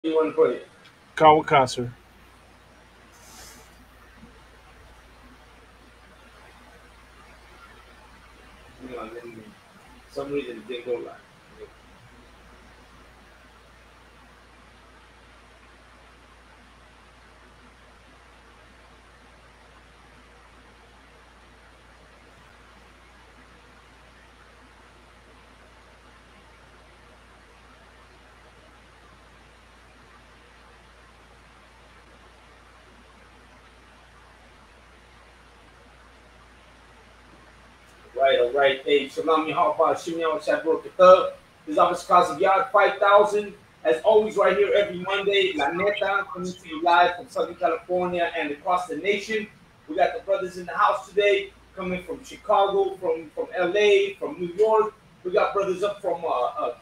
You want to put it? Kawa concert. You know, and then some reason it didn't go live. Right, all right. Hey, Shalom Yahweh, Shimon Shabbat Kathar. This is Office Cause of Yard 5000. As always, right here every Monday, La Neta coming to you live from Southern California and across the nation. We got the brothers in the house today, coming from Chicago, from LA, from New York. We got brothers up from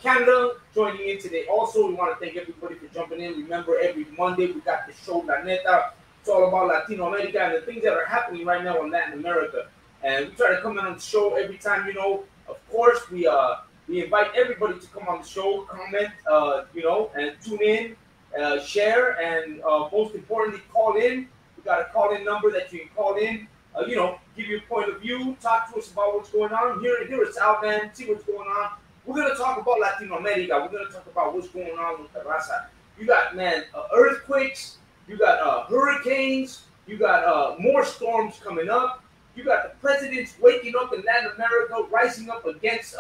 Canada joining in today. Also, we want to thank everybody for jumping in. Remember, every Monday we got the show La Neta. It's all about Latino America and the things that are happening right now in Latin America. And we try to come in on the show every time. Of course, we invite everybody to come on the show, comment, and tune in, share, and most importantly, call in. We got a call in number that you can call in. Give your point of view, talk to us about what's going on. Hear us out, man. See what's going on. We're gonna talk about Latino America. We're gonna talk about what's going on with the raza. You got, man, earthquakes. You got hurricanes. You got more storms coming up. You got the presidents waking up in Latin America, rising up against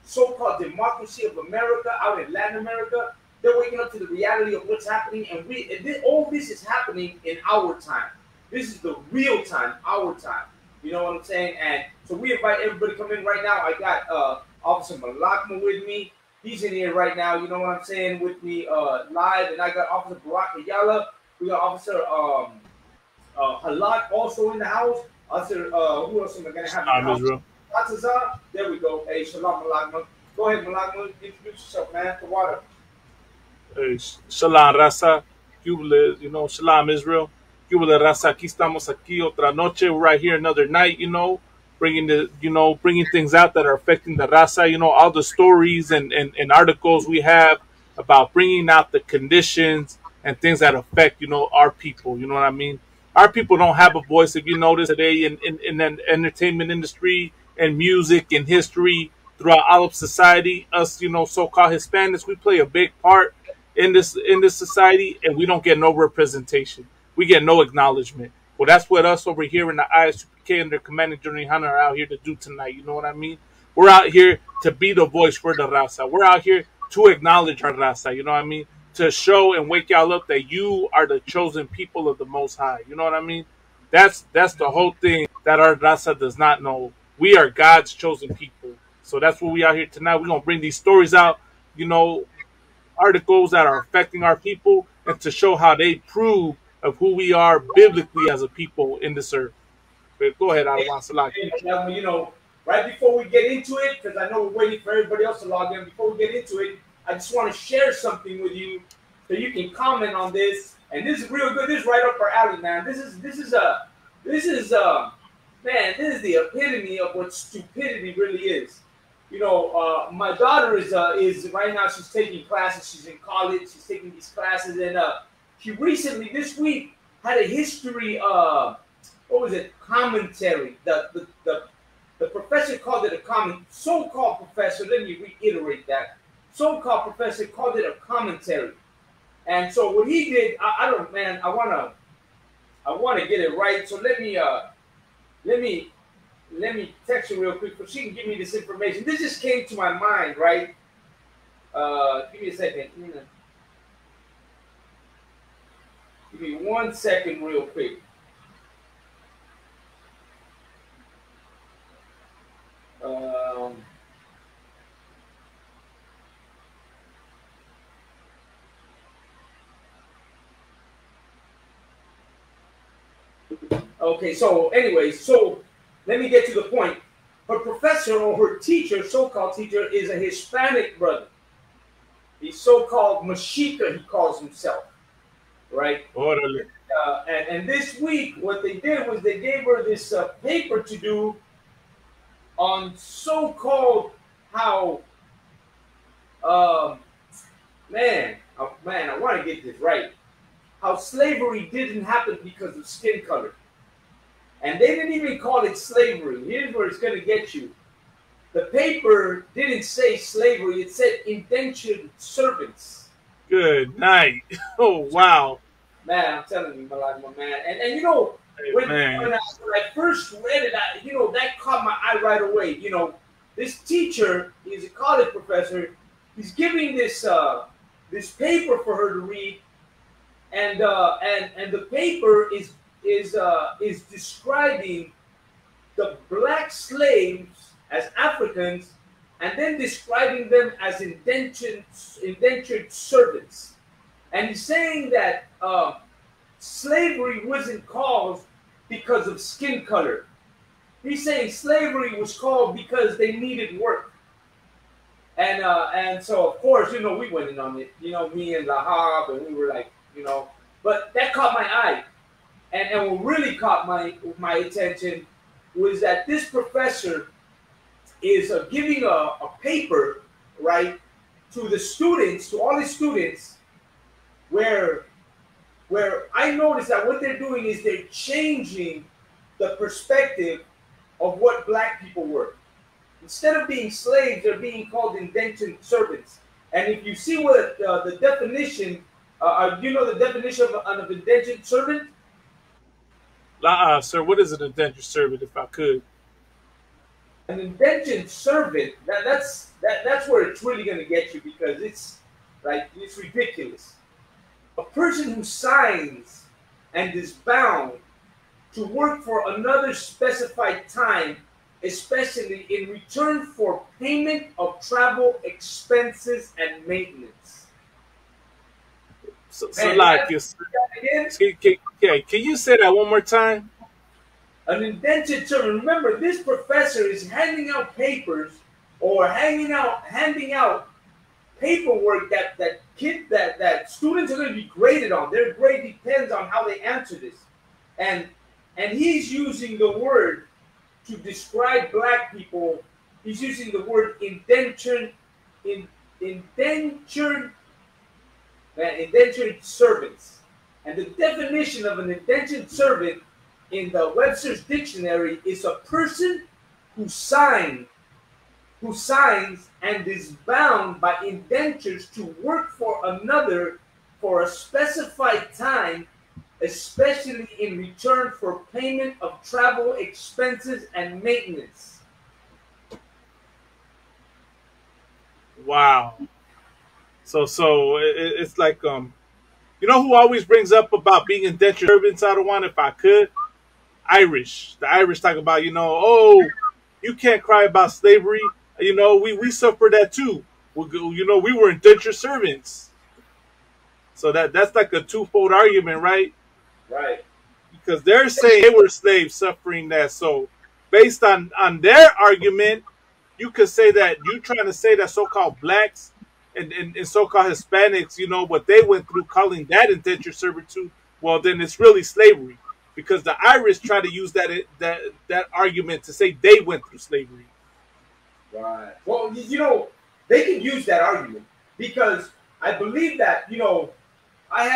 so-called democracy of America out in Latin America. They're waking up to the reality of what's happening, and all this is happening in our time. This is the real time, our time. You know what I'm saying? And so we invite everybody to come in right now. I got Officer Malakma with me. He's in here right now. You know what I'm saying? With me live, and I got Officer Barack Ayala. We got Officer Halak also in the house. Who else am I going to have in the house? Israel. Atazar. There we go. Hey, Shalom Malakma. Go ahead, Malakma. Introduce yourself, man. The water. Hey, Shalom Raza. Shalom Israel. Yubile Raza. Aquí estamos aquí otra noche. We're right here another night, bringing things out that are affecting the Raza. All the stories and articles we have about bringing out the conditions and things that affect, our people. You know what I mean? Our people don't have a voice. If you notice today in the entertainment industry and music and history throughout all of society, us, so-called Hispanics, we play a big part in this society, and we don't get no representation. We get no acknowledgement. Well, that's what us over here in the ISUPK under Commanding General Hunter are out here to do tonight. You know what I mean? We're out here to be the voice for the raza. We're out here to acknowledge our raza. You know what I mean? To show and wake y'all up that you are the chosen people of the Most High. You know what I mean? That's the whole thing that our raza does not know. We are God's chosen people. So that's what we out here tonight. We're gonna bring these stories out, articles that are affecting our people, and to show how they prove of who we are biblically as a people in this earth. But go ahead, Adawan Salaki. Now, right before we get into it, because I know we're waiting for everybody else to log in. Before we get into it, I just want to share something with you so you can comment on this. And this is real good. This is right up our alley, man. This is man. This is the epitome of what stupidity really is. My daughter is right now. She's taking classes. She's in college. She's taking these classes, and she recently this week had a history. What was it? Commentary. The professor called it a so-called professor. Let me reiterate that. So-called professor called it a commentary. And so what he did, I don't, man. I wanna get it right. So let me text her real quick so she can give me this information. This just came to my mind, right? Give me a second. Give me 1 second, real quick. Okay, so anyways, let me get to the point. Her professor or her teacher, so-called teacher, is a Hispanic brother. He's so-called Mexica, he calls himself, right? Orale. And this week, what they did was they gave her this paper to do on so-called how, man, Oh, man, I want to get this right. How slavery didn't happen because of skin color. And they didn't even call it slavery. Here's where it's going to get you. The paper didn't say slavery, it said indentured servants. Good night. Oh wow. Man, I'm telling you, my man. And you know, Hey, when, man. when I first read it, that caught my eye right away. This teacher, he's a college professor, he's giving this paper for her to read, and the paper is describing the black slaves as Africans, and then describing them as indentured servants. And he's saying that slavery wasn't caused because of skin color. He's saying slavery was called because they needed work. And so of course, we went in on it, me and Lahab, and we were like, but that caught my eye. And what really caught my attention was that this professor is giving a paper, right, to the students, to all his students, where I noticed that what they're doing is they're changing the perspective of what black people were. Instead of being slaves, they're being called indentured servants. And if you see what the definition, you know the definition of an indentured servant? Sir, what is an indentured servant, if I could? An indentured servant, that's where it's really going to get you, because it's ridiculous. A person who signs and is bound to work for another specified time, especially in return for payment of travel expenses and maintenance. So And like, again, can you say that one more time? an indentured servant. Remember, this professor is handing out papers, or handing out paperwork that students are going to be graded on. Their grade depends on how they answer this, and he's using the word to describe black people. He's using the word indentured indentured servants, and the definition of an indentured servant in the Webster's dictionary is a person who signs and is bound by indentures to work for another for a specified time, especially in return for payment of travel expenses and maintenance. Wow. So it's like you know who always brings up about being indentured servants? I don't want, if I could. Irish. The Irish talk about, oh, you can't cry about slavery. We suffered that too. We were indentured servants. So that's like a twofold argument, right? Right. Because they're saying they were slaves suffering that. So based on their argument, you could say that you're trying to say that so-called blacks and so-called Hispanics, what they went through, calling that indentured servitude, well, then it's really slavery. Because the Irish try to use that argument to say they went through slavery. Right. Well, they can use that argument, because I believe that I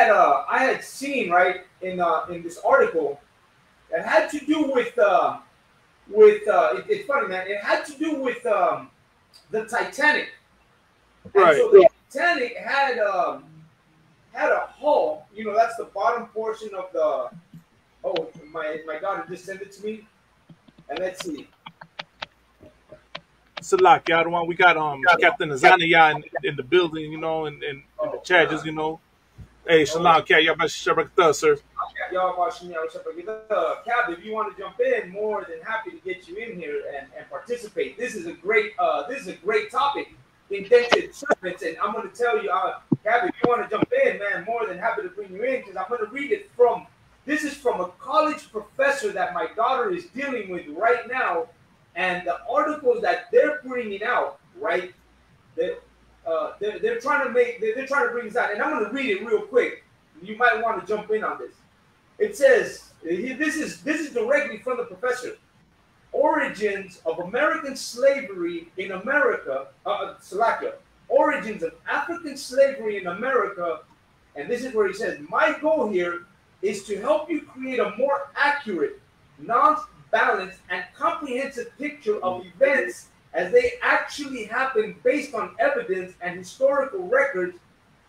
had seen, right, in this article that had to do with it's funny, man. It had to do with the Titanic. And Right. so the Titanic had a hull. That's the bottom portion of the. Oh, my daughter just sent it to me, and let's see. Salak, y'all the one we got Captain Azania in the building, in the Oh, chat, just hey, Shalom, Cat, y'all about to sir. y'all watching Cap, if you want to jump in, more than happy to get you in here and participate. This is a great topic, indentured servants, and I'm going to tell you, Cap, if you want to jump in, man, more than happy to bring you in, because I'm going to read it from. This is from a college professor that my daughter is dealing with right now, and the articles that they're bringing out, right? They're trying to bring this out, and I'm going to read it real quick. You might want to jump in on this. It says, this is directly from the professor. Origins of American slavery in America, Slovakia. origins of African slavery in America. And this is where he says, my goal here is to help you create a more accurate, non-balanced, and comprehensive picture of events as they actually happen based on evidence and historical records.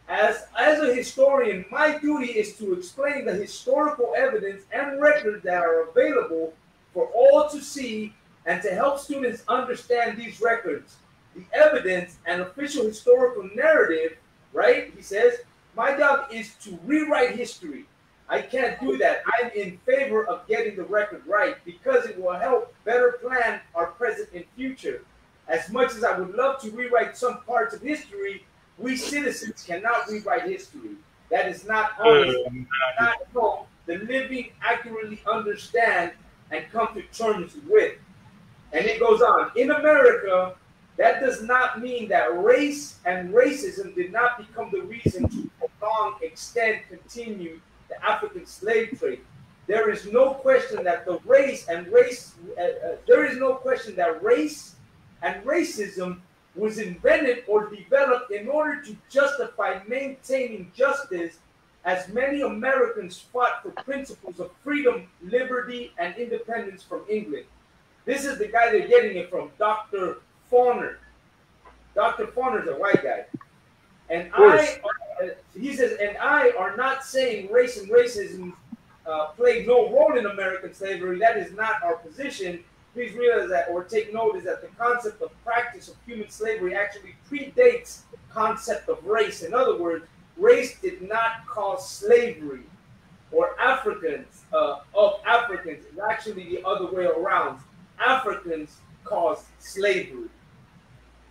As a historian, my duty is to explain the historical evidence and records that are available for all to see and to help students understand these records, the evidence and official historical narrative, right? He says, my job is to rewrite history. I can't do that. I'm in favor of getting the record right because it will help better plan our present and future. As much as I would love to rewrite some parts of history, we citizens cannot rewrite history. That is not honest. Not help the living accurately understand and come to terms with. And it goes on. In America, that does not mean that race and racism did not become the reason to prolong, extend, continue the African slave trade. There is no question that race and racism was invented or developed in order to justify maintaining justice, as many Americans fought for principles of freedom, liberty, and independence from England. This is the guy they're getting it from, Dr. Fauner. Dr. Fauner is a white guy. And he says, and I are not saying race and racism played no role in American slavery. That is not our position. Please realize that, or take notice that the concept of practice of human slavery actually predates concept of race. In other words, race did not cause slavery, or Africans of Africans. It's actually the other way around. Africans caused slavery.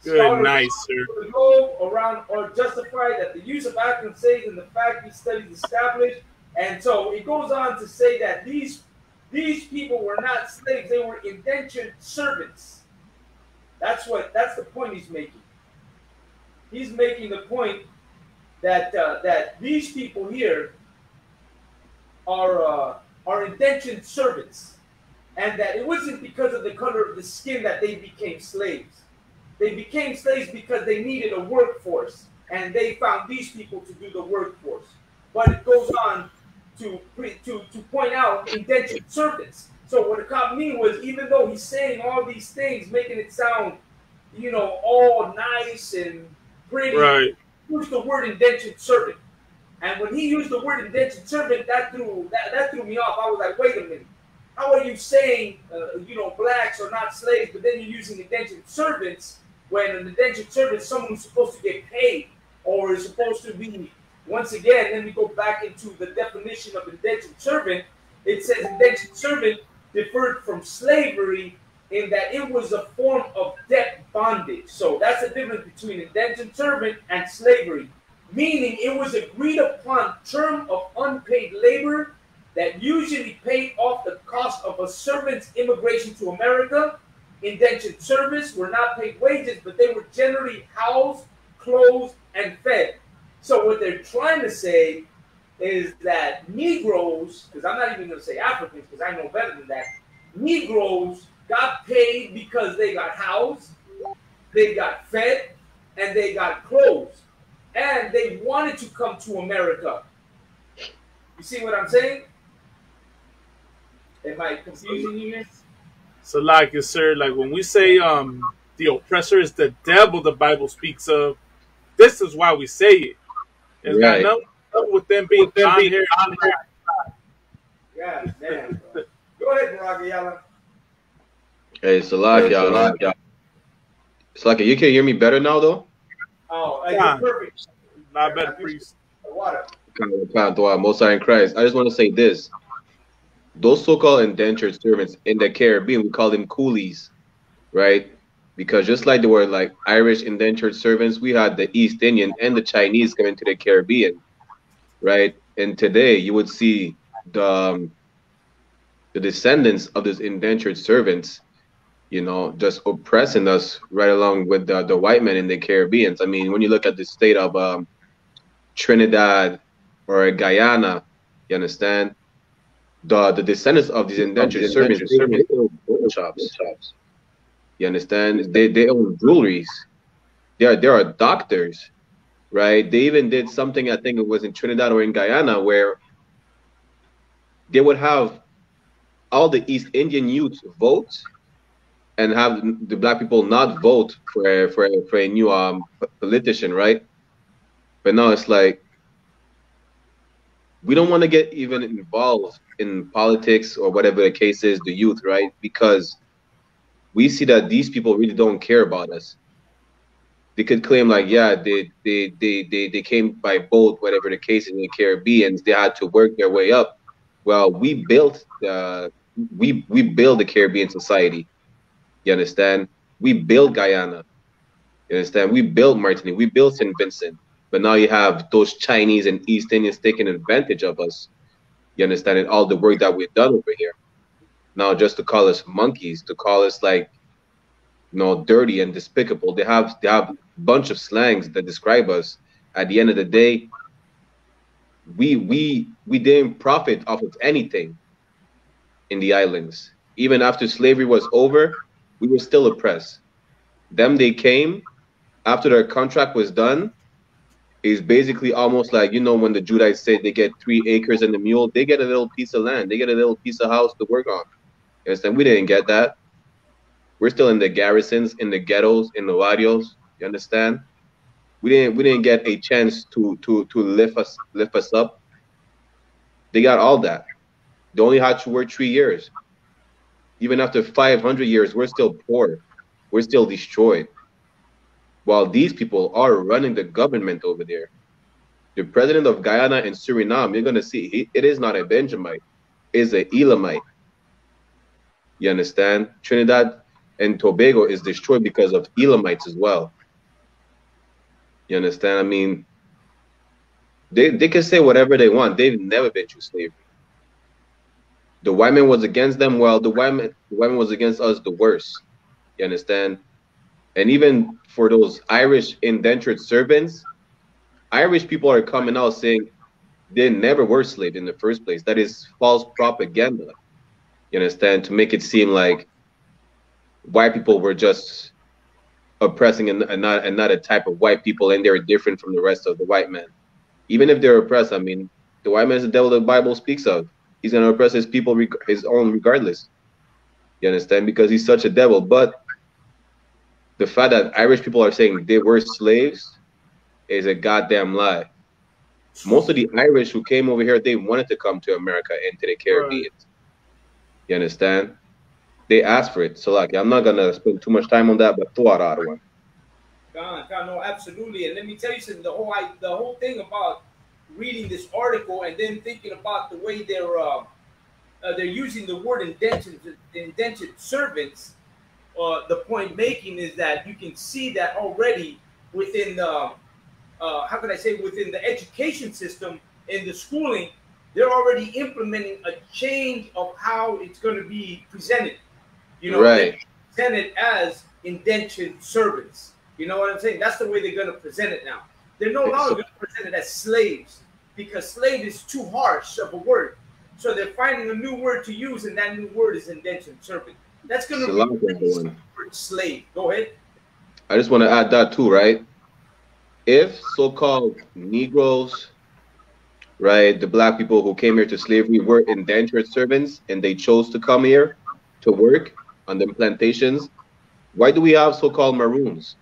Good, nice, sir. The globe around or justify that the use of African slaves in the fact these studies established. And so it goes on to say that these people were not slaves; they were indentured servants. That's the point he's making. He's making the point that that these people here are indentured servants, and that it wasn't because of the color of the skin that they became slaves. They became slaves because they needed a workforce, and they found these people to do the workforce. But it goes on to point out indentured servants. So what the cop mean was, even though he's saying all these things, making it sound, all nice and pretty, right, he used the word indentured servant. And when he used the word indentured servant, that threw me off. I was like, wait a minute. How are you saying, blacks are not slaves, but then you're using indentured servants when an indentured servant is someone who's supposed to get paid or is supposed to be, once again, then we go back into the definition of indentured servant. It says indentured servant differed from slavery in that it was a form of debt bondage. So that's the difference between indentured servant and slavery, meaning it was agreed upon term of unpaid labor that usually paid off the cost of a servant's immigration to America. Indentured servants were not paid wages, but they were generally housed, clothed, and fed. So what they're trying to say is that Negroes, because I'm not even going to say Africans because I know better than that, Negroes got paid because they got housed, they got fed, and they got clothes. And they wanted to come to America. You see what I'm saying? Am I confusing you here? So, sir, when we say the oppressor is the devil the Bible speaks of, this is why we say it. It's got nothing with them being on here. Yeah, man. Go ahead, Barack. Hey, Salakia. Salakia, you can hear me better now, though? Oh, you're perfect. Not better, priest. Water. Most High in Christ. I just want to say this. Those so-called indentured servants in the Caribbean, we call them coolies, right? Because just like there were Irish indentured servants, we had the East Indian and the Chinese coming to the Caribbean, right? And today you would see the descendants of these indentured servants, just oppressing us right along with the white men in the Caribbean. I mean, when you look at the state of Trinidad or Guyana, you understand? The descendants of these indentured servants, they own shops. You understand? They own jewelries. There are doctors, right? They even did something, I think it was in Trinidad or in Guyana, where they would have all the East Indian youth vote and have the black people not vote for a new politician, right? But now it's like we don't want to get even involved in politics or whatever the case is, the youth, right? Because we see that these people really don't care about us. They could claim like, yeah, they came by boat, whatever the case in the Caribbean, they had to work their way up. Well, we built the Caribbean society. You understand? We built Guyana. You understand? We built Martinique. We built St. Vincent. But now you have those Chinese and East Indians taking advantage of us. You understand? And all the work that we've done over here. Now just to call us monkeys, to call us like, dirty and despicable. They have a bunch of slangs that describe us. At the end of the day, we didn't profit off of anything in the islands. Even after slavery was over, we were still oppressed. They came after their contract was done. Is basically almost like, when the Judites say they get 3 acres and a mule, they get a little piece of land, they get a little piece of house to work on. You understand? We didn't get that. We're still in the garrisons, in the ghettos, in the barrios. You understand? We didn't get a chance to lift us up. They got all that. They only had to work 3 years. Even after 500 years, we're still poor. We're still destroyed. While these people are running the government over there. The president of Guyana and Suriname, you're going to see, it is not a Benjamite. It's an Elamite. You understand? Trinidad and Tobago is destroyed because of Elamites as well. You understand? I mean, they can say whatever they want. They've never been through slavery. The white man was against them. Well, the white man was against us the worst. You understand? And even for those Irish indentured servants, Irish people are coming out saying they never were slaves in the first place. That is false propaganda. You understand? To make it seem like white people were just oppressing and not a type of white people, and they're different from the rest of the white men. Even if they're oppressed, I mean, the white man is the devil the Bible speaks of. He's going to oppress his people, his own regardless. You understand? Because he's such a devil. But the fact that Irish people are saying they were slaves is a goddamn lie. Most of the Irish who came over here, they wanted to come to America and to the Caribbean. Right. You understand? They asked for it. So, like, I'm not going to spend too much time on that, but throw out one. God, no, absolutely. And let me tell you something. The whole thing about reading this article and then thinking about the way they're using the word indentured servants. The point making is that you can see that already within the within the education system and the schooling, they're already implementing a change of how it's going to be presented. Right. Presented as indentured servants. You know what I'm saying? That's the way they're going to present it now. They're no longer going to present it as slaves because slave is too harsh of a word. So they're finding a new word to use, and that new word is indentured servant. That's going to be the word slave. Go ahead. I just want to add that too, right? If so-called Negroes, right, the black people who came here to slavery were indentured servants and they chose to come here to work on them plantations, why do we have so-called maroons?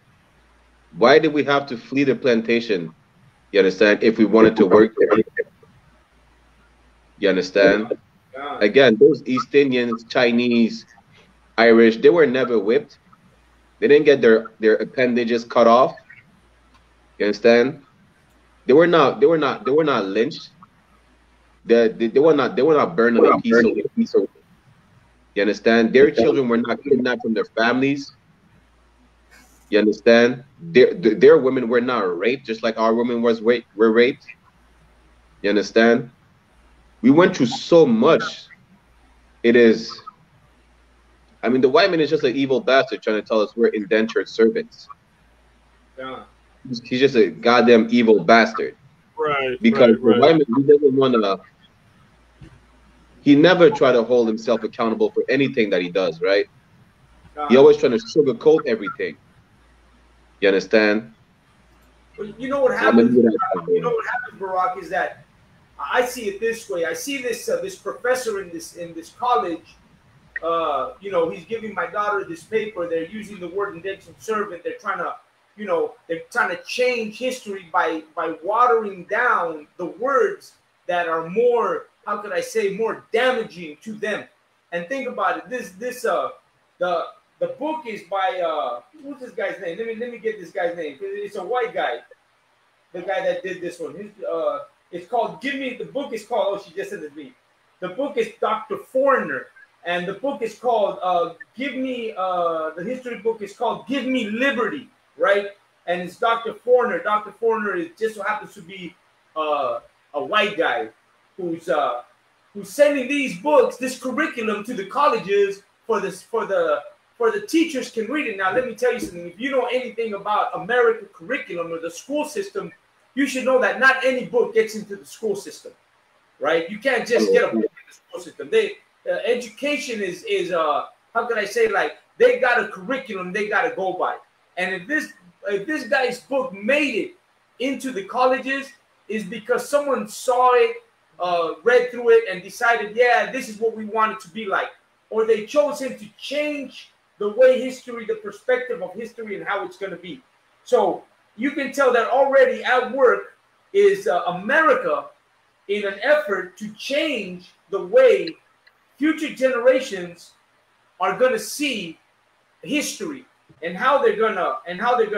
Why did we have to flee the plantation? You understand? If we wanted to work there. You understand? Again, those East Indians, Chinese, Irish, they were never whipped. They didn't get their appendages cut off. You understand? They were not lynched. They were not burned on a piece of. You understand? Their children were not kidnapped from their families. You understand? Their women were not raped, just like our women were raped. You understand? We went through so much. It is. I mean, the white man is just an evil bastard trying to tell us we're indentured servants. Yeah. He's just a goddamn evil bastard. Right. Because the white man, he doesn't want to. He never try to hold himself accountable for anything that he does, right? He always trying to sugarcoat everything. You understand? But you know what So I'm gonna happens? leave it at that. You know Yeah. what happens, Barack, is that I see it this way. I see this professor in this college. He's giving my daughter this paper. They're using the word indentured servant. They're trying to, they're trying to change history by watering down the words that are more, how could I say, more damaging to them. And think about it. The the book is by what's this guy's name? Let me get this guy's name. It's a white guy, the guy that did this one. It's called Give Me. The book is called. Oh, she just said it to me. The book is Dr. Foreigner, and the book is called Give Me. The history book is called Give Me Liberty, right? And it's Dr. Foreigner. Dr. Foreigner is just so happens to be a white guy who's uh, who's sending these books, this curriculum to the colleges for the teachers can read it. Now, let me tell you something. If you know anything about American curriculum or the school system, you should know that not any book gets into the school system, right? You can't just get a book in the school system. Education is how can I say, like, they got a curriculum they got to go by. And if this guy's book made it into the colleges, is because someone saw it, read through it, and decided, yeah, this is what we want it to be like. Or they chose him to change the way history, the perspective of history, and how it's going to be. So you can tell that already at work is America in an effort to change the way future generations are going to see history and how they're gonna how they're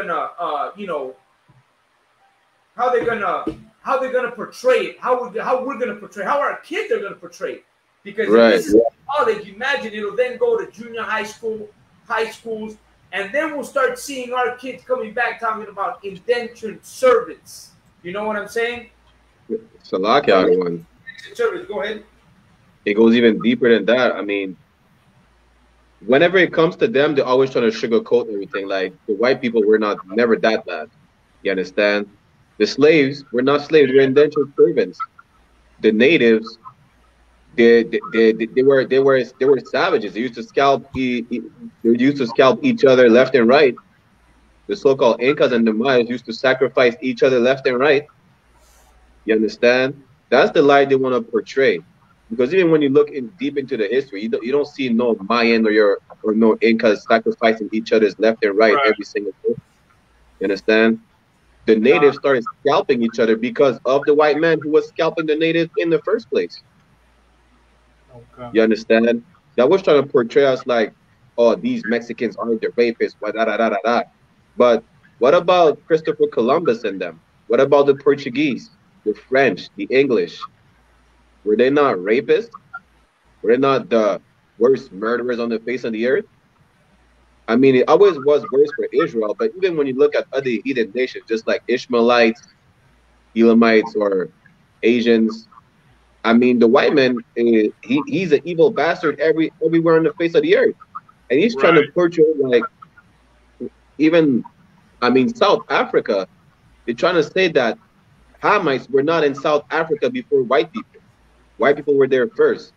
gonna portray it, how we're gonna portray, how our kids are gonna portray it. Because if this is college, imagine it'll then go to junior high school, high schools, and then we'll start seeing our kids coming back talking about indentured servants. You know what I'm saying? Salakia, everyone. Indentured servants. Go ahead. It goes even deeper than that. I mean, whenever it comes to them, they're always trying to sugarcoat everything. Like the white people were not never that bad. You understand? The slaves were not slaves; they were indentured servants. The natives, they were savages. They used to they used to scalp each other left and right. The so-called Incas and the Mayas used to sacrifice each other left and right. You understand? That's the lie they want to portray. Because even when you look in deep into the history, you don't see no Mayan or no Incas sacrificing each other's left and right Right. every single day. You understand? The natives started scalping each other because of the white man who was scalping the natives in the first place. Okay. You understand? That was trying to portray us like, oh, these Mexicans aren't the rapists, da da da da da. But what about Christopher Columbus and them? What about the Portuguese, the French, the English? Were they not rapists? Were they not the worst murderers on the face of the earth? I mean, it always was worse for Israel, but even when you look at other heathen nations, just like Ishmaelites, Elamites, or Asians, I mean, the white man, he's an evil bastard everywhere on the face of the earth. And he's trying to Right. portray, like, even, I mean, South Africa, they're trying to say that Hamites were not in South Africa before white people. White people were there first.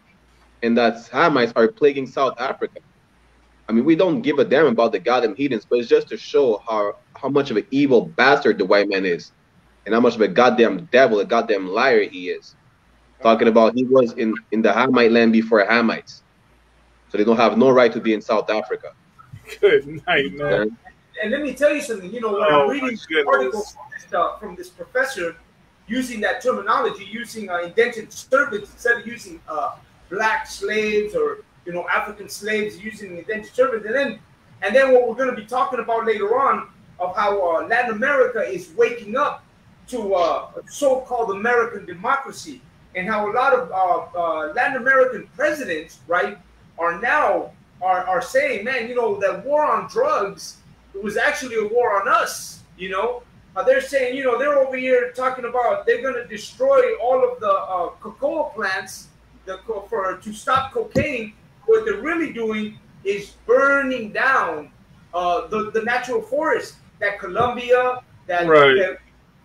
And that Hamites are plaguing South Africa. I mean, we don't give a damn about the goddamn heathens, but it's just to show how much of an evil bastard the white man is, and how much of a goddamn devil, a goddamn liar he is. Talking about he was in the Hamite land before Hamites, so they don't have no right to be in South Africa. Good night, man. And And let me tell you something. You know, when I'm Oh my reading the article goodness. from this professor using that terminology, using indentured servants instead of using black slaves or African slaves, using indentured servants, and then what we're going to be talking about later on of how Latin America is waking up to so-called American democracy, and how a lot of Latin American presidents, right, are now are saying, man, that war on drugs, it was actually a war on us. They're saying, they're over here talking about they're going to destroy all of the cocoa plants to stop cocaine. What they're really doing is burning down the natural forest that Colombia, that Right.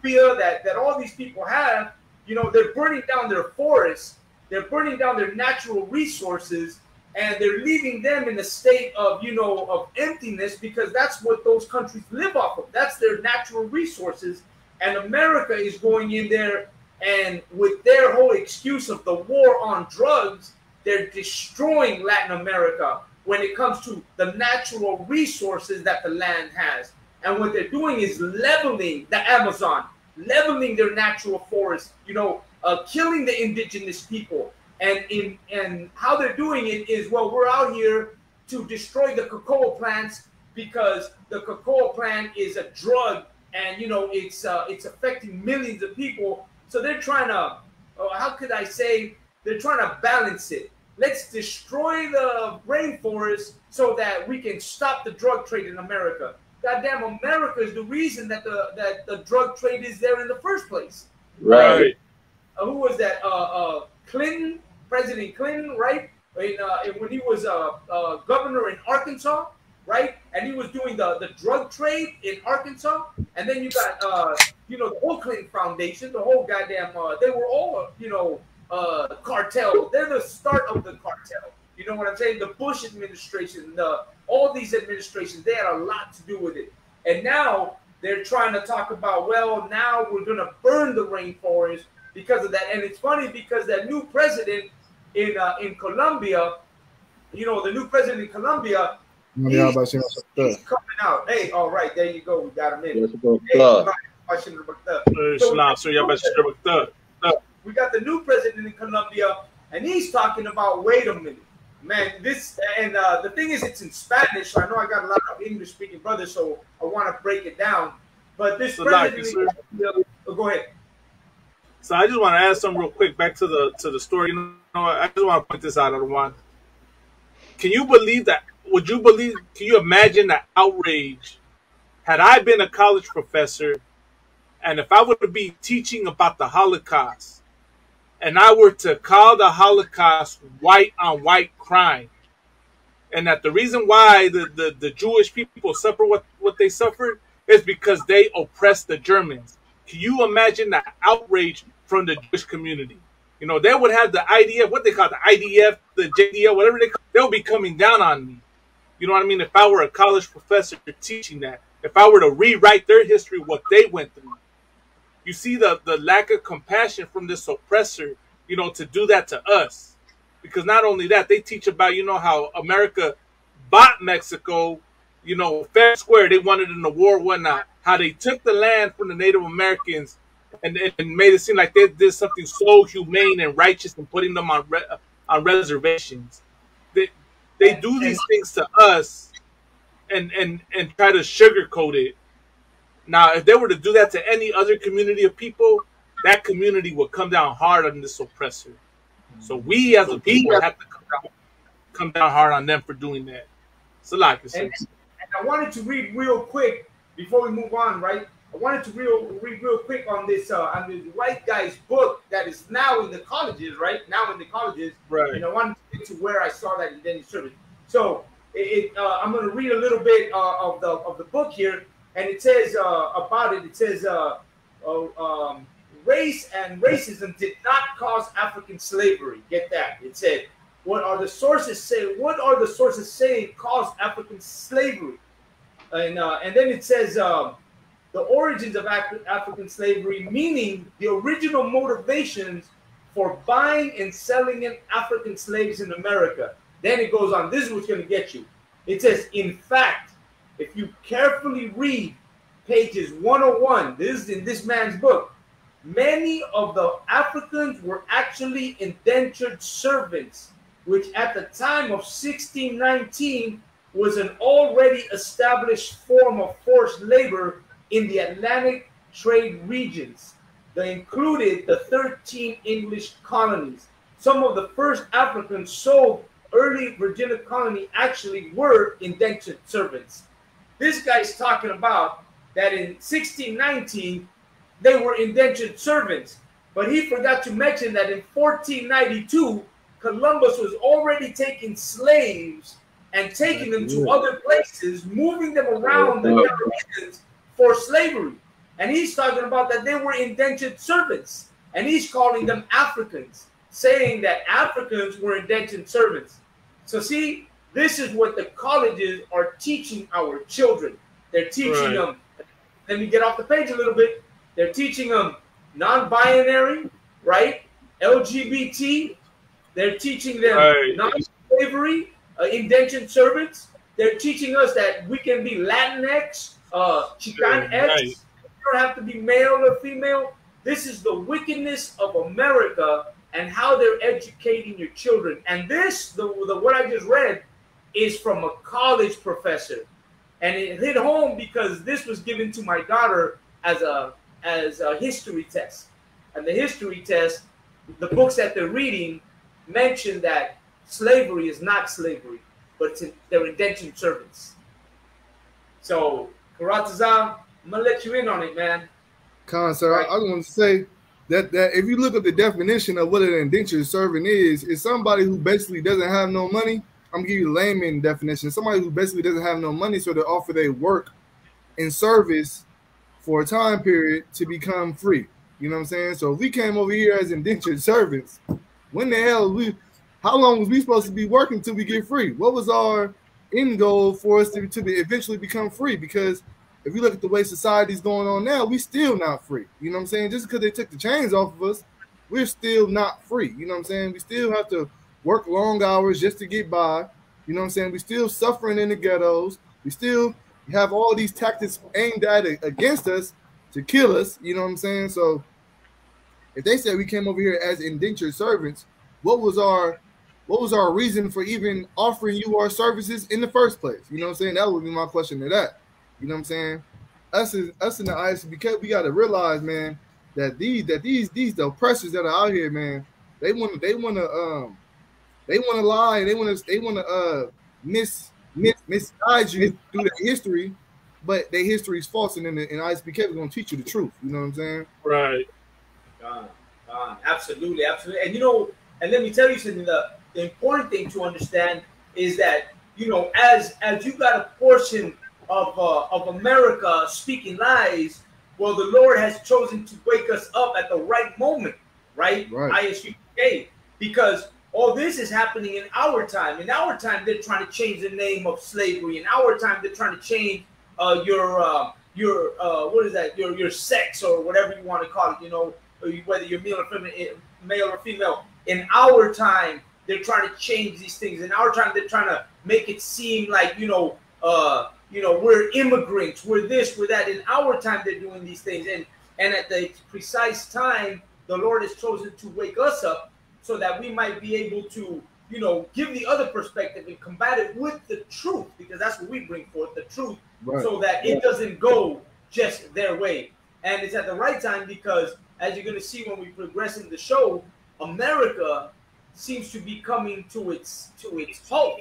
that all these people have. They're burning down their forests. They're burning down their natural resources, and they're leaving them in a state of, you know, of emptiness, because that's what those countries live off of. That's their natural resources. And America is going in there, and with their whole excuse of the war on drugs, they're destroying Latin America when it comes to the natural resources that the land has. And what they're doing is leveling the Amazon, leveling their natural forests, you know, killing the indigenous people. And how they're doing it is, well, we're out here to destroy the cocoa plants, because the cocoa plant is a drug, and you know it's affecting millions of people. So they're trying to, how could I say, they're trying to balance it. Let's destroy the rainforest so that we can stop the drug trade in America. Goddamn, America is the reason that the drug trade is there in the first place. Right. Who was that? Clinton, President Clinton, right? When he was governor in Arkansas, right? And he was doing the drug trade in Arkansas. And then you got, you know, the whole Clinton Foundation, the whole goddamn, they were all, you know, cartel. They're the start of the cartel. You know what I'm saying? The Bush administration, all these administrations, they had a lot to do with it. And now they're trying to talk about, well, now we're going to burn the rainforest because of that. And it's funny because that new president in Colombia, you know, the new president in Colombia, he's coming out. Hey, all right, there you go. We got him in. We got the new president in Colombia, and he's talking about, wait a minute, man, this, and the thing is, it's in Spanish, so I know I got a lot of English-speaking brothers, so I want to break it down. But this president in Colombia, go ahead. So I just want to add something real quick back to the story. You know, I just want to point this out, Arwan. Can you believe that? Would you believe? Can you imagine the outrage? Had I been a college professor, and if I were to be teaching about the Holocaust, and I were to call the Holocaust white on white crime, and that the reason why the Jewish people suffer what they suffered is because they oppressed the Germans. Can you imagine the outrage from the Jewish community? You know, they would have the IDF, what they call the IDF, the JDF, whatever they call it, they'll be coming down on me. You know what I mean? If I were a college professor teaching that, if I were to rewrite their history, what they went through. You see the lack of compassion from this oppressor, you know, to do that to us. Because not only that, they teach about, you know, how America bought Mexico, you know, fair and square, they wanted in the war, whatnot, how they took the land from the Native Americans and made it seem like they did something so humane and righteous and putting them on reservations. They do these things to us and try to sugarcoat it. Now, if they were to do that to any other community of people, that community would come down hard on this oppressor. So we as a people have to come down hard on them for doing that. So like I said. And I wanted to read real quick before we move on, right? I wanted to read real quick on this white guy's book that is now in the colleges, right? Now in the colleges. Right. And I wanted to get to where I saw that in Denny's service. So I'm going to read a little bit of the book here, and it says about it. It says race and racism did not cause African slavery. Get that? It said, what are the sources saying caused African slavery? And then it says the origins of African slavery, meaning the original motivations for buying and selling in African slaves in America. Then it goes on. This is what's going to get you. It says, in fact, if you carefully read pages 101, this is in this man's book, many of the Africans were actually indentured servants, which at the time of 1619 was an already established form of forced labor in the Atlantic trade regions. They included the 13 English colonies. Some of the first Africans sold early Virginia colony actually were indentured servants. This guy's talking about that in 1619, they were indentured servants. But he forgot to mention that in 1492, Columbus was already taking slaves and taking them to other places, moving them around the regions for slavery. And he's talking about that they were indentured servants. And he's calling them Africans, saying that Africans were indentured servants. So see, this is what the colleges are teaching our children. They're teaching them, let me get off the page a little bit. They're teaching them non-binary, right? LGBT. They're teaching them non-slavery, indentured servants. They're teaching us that we can be Latinx, Chicanx. You don't have to be male or female. This is the wickedness of America and how they're educating your children. And this, the what I just read, is from a college professor. And it hit home because this was given to my daughter as a history test. And the history test, the books that they're reading mention that slavery is not slavery, but they're indentured servants. So, Karatazam, I'm going to let you in on it, man. Con, sir, right. I want to say that if you look at the definition of what an indentured servant is somebody who basically doesn't have no money. I'm going to give you the layman definition. Somebody who basically doesn't have no money, so they offer their work in service for a time period to become free. You know what I'm saying? So if we came over here as indentured servants, when the hell how long was we supposed to be working till we get free? What was our end goal for us to eventually become free? Because if you look at the way society's going on now, we still not free. You know what I'm saying? Just because they took the chains off of us, we're still not free. You know what I'm saying? We still have to work long hours just to get by. You know what I'm saying? We still suffering in the ghettos. We still have all these tactics aimed at against us to kill us. You know what I'm saying? So if they said we came over here as indentured servants, what was our reason for even offering you our services in the first place? You know what I'm saying? That would be my question to that. You know what I'm saying? Us in the ISBK, we got to realize, man, that these the oppressors that are out here, man, they want to lie. They want to misguide you through their history, but their history is false, and in ISBK, we're going to teach you the truth. You know what I'm saying? Right. Absolutely. And and let me tell you something. The important thing to understand is that as you got a portion of America speaking lies, well, the Lord has chosen to wake us up at the right moment, right? ISBK, because all this is happening in our time. In our time, they're trying to change the name of slavery. In our time, they're trying to change your what is that? Your sex or whatever you want to call it. Whether you're male or female. In our time, they're trying to change these things. In our time, they're trying to make it seem like we're immigrants, we're this, we're that. In our time, they're doing these things, and at the precise time, the Lord has chosen to wake us up so that we might be able to, give the other perspective and combat it with the truth, because that's what we bring forth, the truth, so that it doesn't go just their way. And it's at the right time because, as you're going to see when we progress in the show, America seems to be coming to its halt,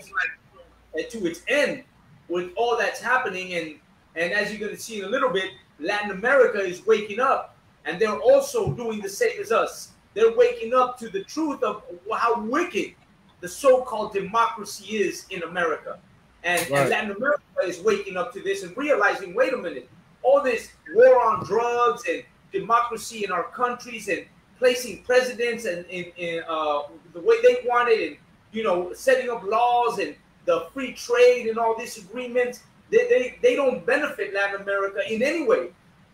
to its end with all that's happening. And as you're going to see in a little bit, Latin America is waking up, and they're also doing the same as us. They're waking up to the truth of how wicked the so-called democracy is in America. And Latin America is waking up to this and realizing, wait a minute, all this war on drugs and democracy in our countries and placing presidents and in the way they want it, and setting up laws and the free trade and all these agreements, they don't benefit Latin America in any way.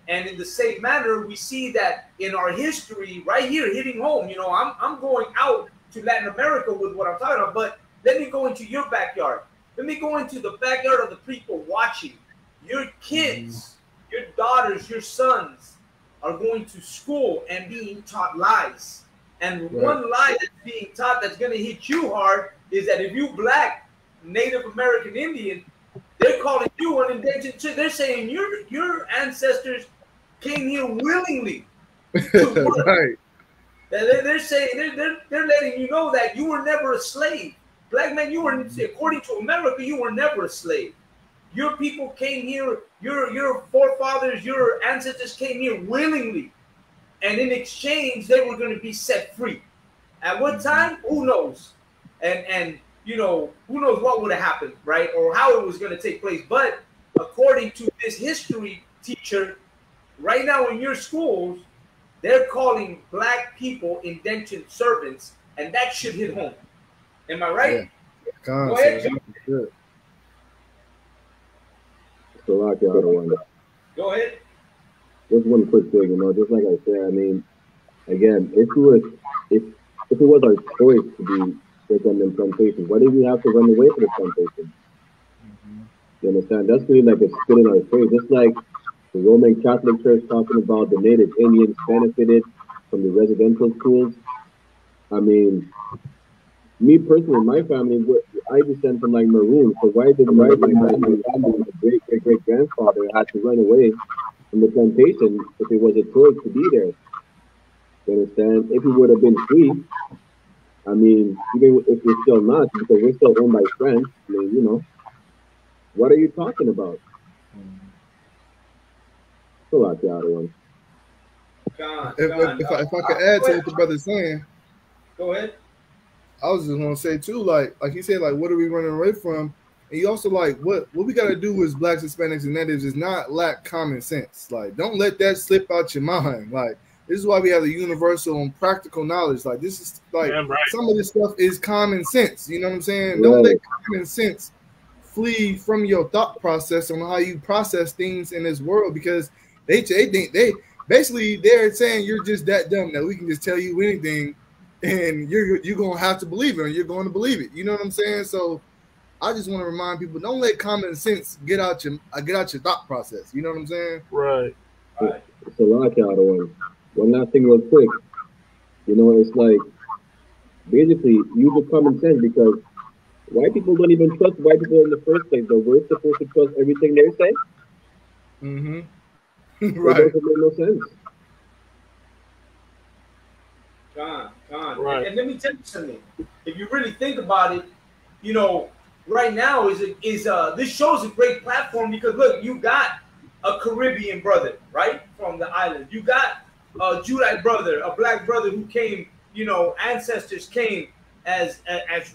And in the same manner, we see that in our history right here hitting home. I'm going out to Latin America with what I'm talking about, but let me go into your backyard. Let me go into the backyard of the people watching. Your kids, your daughters, your sons are going to school and being taught lies. And one lie that's being taught that's going to hit you hard is that if you Black, Native American Indian, they're calling you an indentured. They're saying your ancestors came here willingly to work. They're saying they're letting you know that you were never a slave. Black man, according to America, you were never a slave. Your people came here, your forefathers, your ancestors came here willingly. And in exchange, they were going to be set free. At what time? Who knows? And who knows what would have happened, right? Or how it was going to take place. But according to this history teacher, right now in your schools, they're calling Black people indentured servants, and that should hit home. Am I right? Go ahead, Joe. So I don't want Go ahead. Just one quick thing, just like I said, I mean, again, if it was our choice to be take on them plantations, why did we have to run away from the plantation? You understand? That's really like a spit in our face. Just like the Roman Catholic Church talking about the native Indians benefited from the residential schools. I mean, me personally, my family, I descend from like Maroon, so why did my great great great grandfather had to run away from the plantation if it was a choice to be there? You understand? If he would have been free, I mean, even if we're still not, because we're still owned by France, I mean, what are you talking about? It's a lot, the other one. If I could add to what the brother's saying, go ahead. I was just gonna say too, like he said, like what are we running away from? And you also like what we gotta do as blacks, Hispanics, and natives is not lack common sense. Like don't let that slip out your mind. Like this is why we have the universal and practical knowledge. Like this is like some of this stuff is common sense. You know what I'm saying? Right. Don't let common sense flee from your thought process on how you process things in this world, because they think basically they're saying you're just that dumb that we can just tell you anything and you're gonna have to believe it, or you're going to believe it. You know what I'm saying? So I just want to remind people: don't let common sense get out your thought process. You know what I'm saying? Right. It's a lot, the other one. One last thing, real quick. It's like basically use your common sense, because white people don't even trust white people in the first place. But we're supposed to trust everything they say. Right. It doesn't make no sense. Gone. Right. And let me tell you something. If you really think about it, right now this show's a great platform, because look, you got a Caribbean brother, right, from the island. You got a Judite brother, a black brother who came, ancestors came as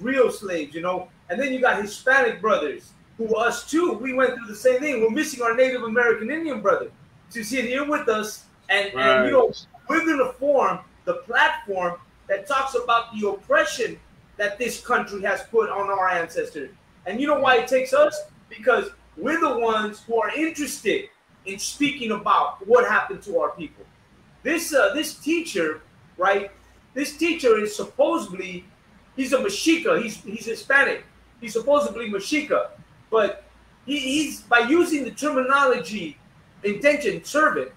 real slaves, and then you got Hispanic brothers who us too. We went through the same thing. We're missing our Native American Indian brother to sit here with us, and we're gonna form the platform that talks about the oppression that this country has put on our ancestors. And you know why it takes us? Because we're the ones who are interested in speaking about what happened to our people. This teacher, right? This teacher is supposedly, he's a Mexica. He's Hispanic. He's supposedly Mexica, but he's by using the terminology indentured servant,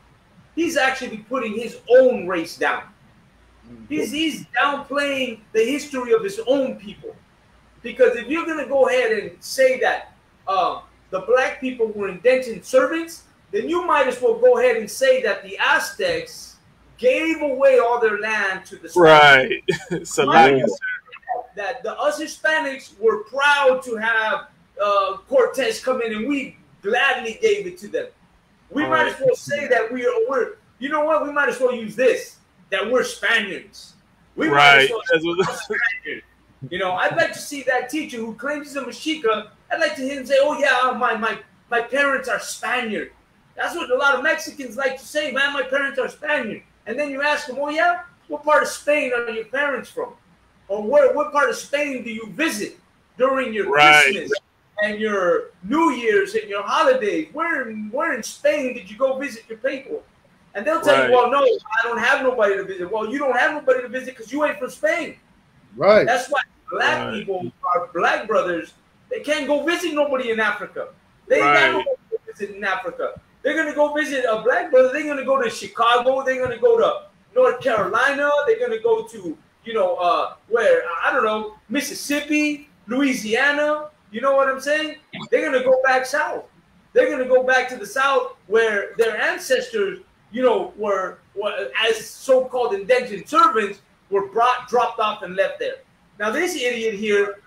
he's actually putting his own race down. He's downplaying the history of his own people. Because if you're going to go ahead and say that the black people were indentured servants, then you might as well go ahead and say that the Aztecs gave away all their land to the Spanish. Right. So that us Hispanics were proud to have Cortez come in, and we gladly gave it to them. We might as well say that we're you know what? We might as well use this, that we're Spaniards. We might as well Spaniards. I'd like to see that teacher who claims he's a Mexica. I'd like to hear him say, "Oh yeah, my parents are Spaniard." That's what a lot of Mexicans like to say, "Man, my parents are Spaniard." And then you ask them, "Oh yeah, what part of Spain are your parents from? Or what part of Spain do you visit during your Christmas and your New Year's and your holidays? Where in Spain did you go visit your people?" And they'll tell you, "Well, no, I don't have nobody to visit." Well, you don't have nobody to visit because you ain't from Spain. Right. That's why black people, our black brothers, they can't go visit nobody in Africa. They ain't got nobody to visit in Africa. They're going to go visit a black brother. They're going to go to Chicago. They're going to go to North Carolina. They're going to go to, where, I don't know, Mississippi, Louisiana. You know what I'm saying? They're going to go back south. They're going to go back to the south where their ancestors, were as so-called indentured servants, were dropped off and left there. Now, this idiot here,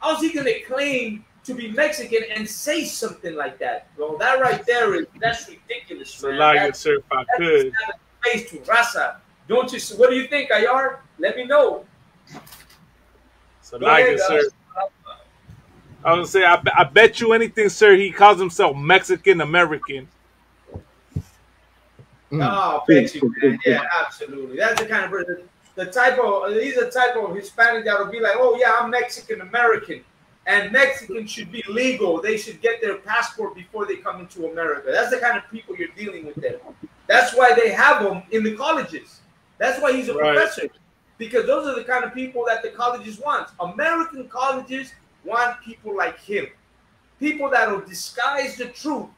how's he going to claim to be Mexican and say something like that? Well, that right there that's ridiculous, man. That's if I could. Face to Raza. Don't you? What do you think, Ayar? Let me know. So sir. I was gonna say, I bet you anything, sir. He calls himself Mexican American. Oh, bet you, man. Yeah, absolutely. That's the kind of person. He's the type of Hispanic that will be like, "Oh yeah, I'm Mexican American," And Mexicans should be legal. They should get their passport before they come into America. That's the kind of people you're dealing with there. That's why they have them in the colleges. That's why he's a professor. Because those are the kind of people that the colleges want. American colleges want people like him. People that will disguise the truth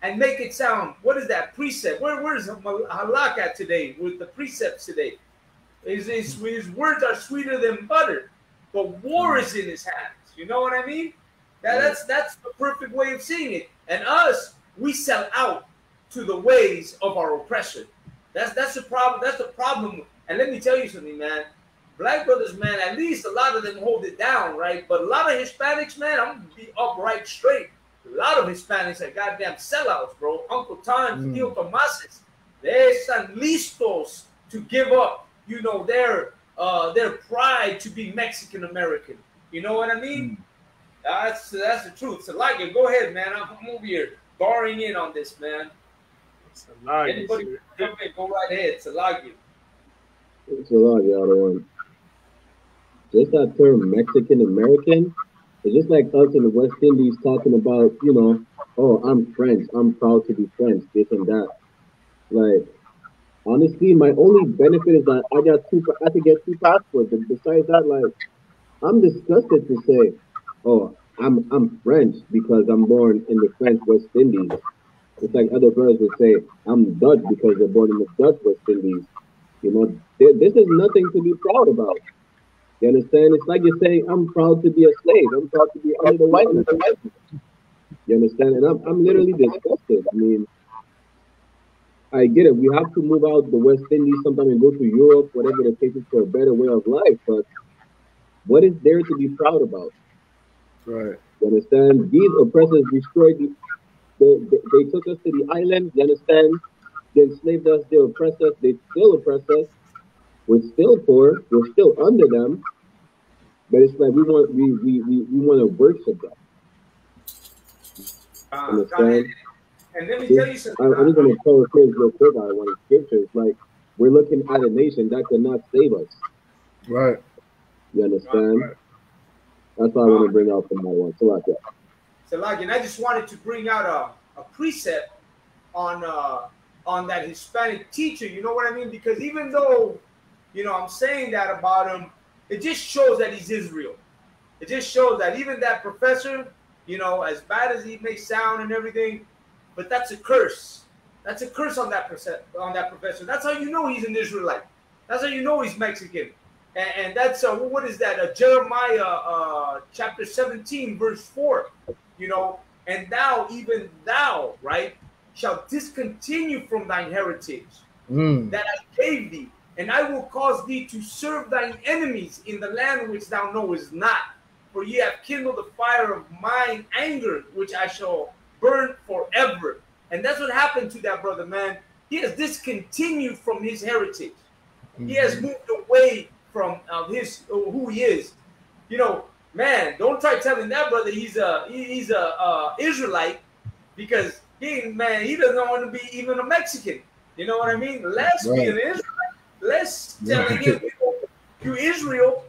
and make it sound, what is that, precept? Where's Halak at today with the precepts today? His words are sweeter than butter, but war is in his hands. You know what I mean? That's the perfect way of seeing it. And us, we sell out to the ways of our oppressor. That's the problem. That's the problem. And let me tell you something, man. Black brothers, man, at least a lot of them hold it down, right? But a lot of Hispanics, man, I'm gonna be upright straight. A lot of Hispanics are goddamn sellouts, bro. Uncle Tom, Tio Tomases, they están listos to give up, you know, their pride to be Mexican American. You know what I mean? That's the truth. So, like it, go ahead, man. I'm over here barring in on this, man. Anybody jump in, go right ahead. Salagi. It's a lot, the other one. Just that term Mexican American, it's just like us in the West Indies talking about, you know, oh, I'm French, I'm proud to be French, this and that. Like, honestly, my only benefit is that I had to get 2 passports. And besides that, like, I'm disgusted to say, oh, I'm French because I'm born in the French West Indies. It's like other brothers would say, I'm Dutch because they're born in the Dutch West Indies. You know, this is nothing to be proud about. You understand? It's like you're saying, I'm proud to be a slave. I'm proud to be under the white man. You understand? And I'm literally disgusted. I mean, I get it. We have to move out the West Indies sometime and go to Europe, whatever the case is, for a better way of life. But what is there to be proud about? Right. You understand? These oppressors destroyed they took us to the island, you understand? They enslaved us, they oppressed us, they still oppress us. We're still poor, we're still under them, but it's like we want to worship them. Understand? And let me tell you something. I'm just gonna paraphrase real quick out of one of the scriptures. Like, we're looking at a nation that could not save us. Right. You understand? Right. That's what I want to bring out from that one. So like that. Salagi, and I just wanted to bring out a precept on that Hispanic teacher. You know what I mean? Because even though, you know, I'm saying that about him, it just shows that he's Israel. It just shows that even that professor, you know, as bad as he may sound and everything, but that's a curse. That's a curse on that professor. That's how you know he's an Israelite. That's how you know he's Mexican. And that's what is that? Jeremiah chapter 17, verse 4. You know, and thou, even thou, right, shall discontinue from thine heritage that I gave thee, and I will cause thee to serve thine enemies in the land which thou knowest not. For ye have kindled the fire of mine anger, which I shall burn forever. And that's what happened to that brother, man. He has discontinued from his heritage. He has moved away from who he is. You know, man, don't try telling that brother he's a Israelite, because he doesn't want to be even a Mexican. You know what I mean? Let's be an Israelite. Let's telling him you Israel,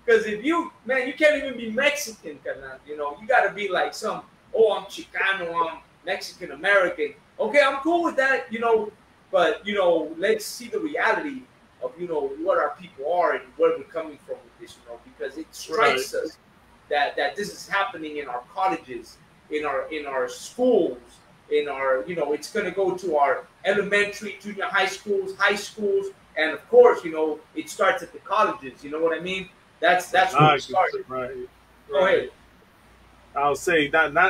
because if you can't even be Mexican, you know, you got to be like I'm Chicano, I'm Mexican American. Okay, I'm cool with that, you know, but you know, let's see the reality of, you know, what our people are and where we're coming from with this, you know, because it strikes us that this is happening in our colleges, in our schools, in our, you know, it's going to go to our elementary, junior high schools, and of course, you know, it starts at the colleges. You know what I mean? That's where it starts. Right. Go ahead. I'll say not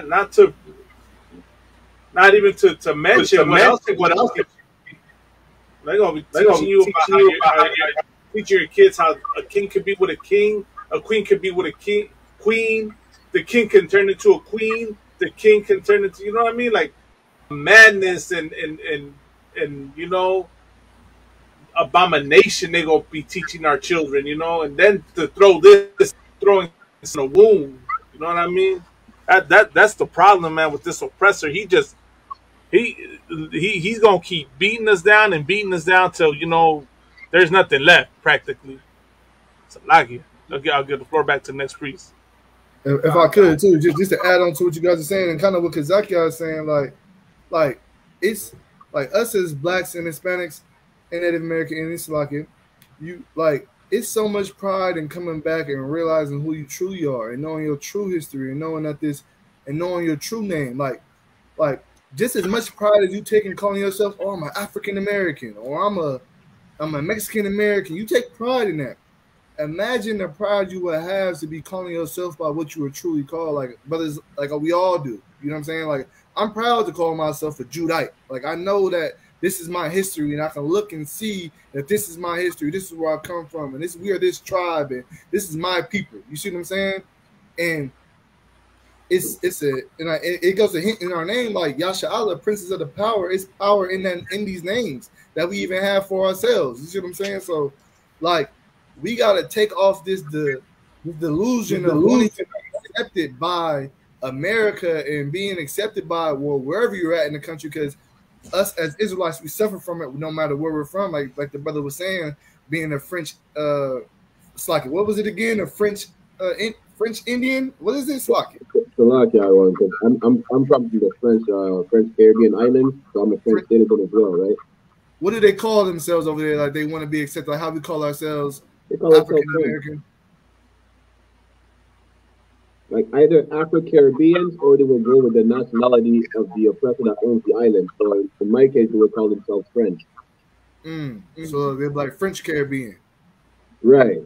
even to mention what else. They're gonna be teaching you about teaching your kids how a king could be with a king, a queen could be with a queen. The king can turn into a queen. The king can turn into, you know what I mean, like madness and you know, abomination. They gonna be teaching our children, you know, and then to throwing this in a womb. You know what I mean? That's the problem, man, with this oppressor. He's gonna keep beating us down till, you know, there's nothing left practically. So, I'll give the floor back to the next priest. If I could too, just to add on to what you guys are saying and kind of what Kazaki is saying, like it's like us as blacks and Hispanics and Native American Indians, like it's so much pride in coming back and realizing who you truly are and knowing your true history and knowing and knowing your true name. Like just as much pride as you take in calling yourself, oh, I'm an African American or I'm a Mexican American. You take pride in that. Imagine the pride you would have to be calling yourself by what you were truly called, like brothers, like we all do. You know what I'm saying? Like I'm proud to call myself a Judite. Like I know that this is my history, and I can look and see that this is my history. This is where I come from, and we are this tribe, and this is my people. You see what I'm saying? And it goes to hint in our name, like Yasha Allah, Princess of the Power. It's power in these names that we even have for ourselves. You see what I'm saying? So, like, we gotta take off this delusion of wanting to be accepted by America and being accepted by wherever you're at in the country, because us as Israelites, we suffer from it no matter where we're from. Like the brother was saying, being a French Slocky. What was it again? A French Indian? What is it? Slocky. Slocky, I'm from the French Caribbean island, so I'm a French citizen as well, right? What do they call themselves over there? Like they want to be accepted. Like how we call ourselves African American. Like either Afro-Caribbeans or they will go with the nationality of the oppressor that owns the island. So in my case, they would call themselves French. So they're like French Caribbean. Right.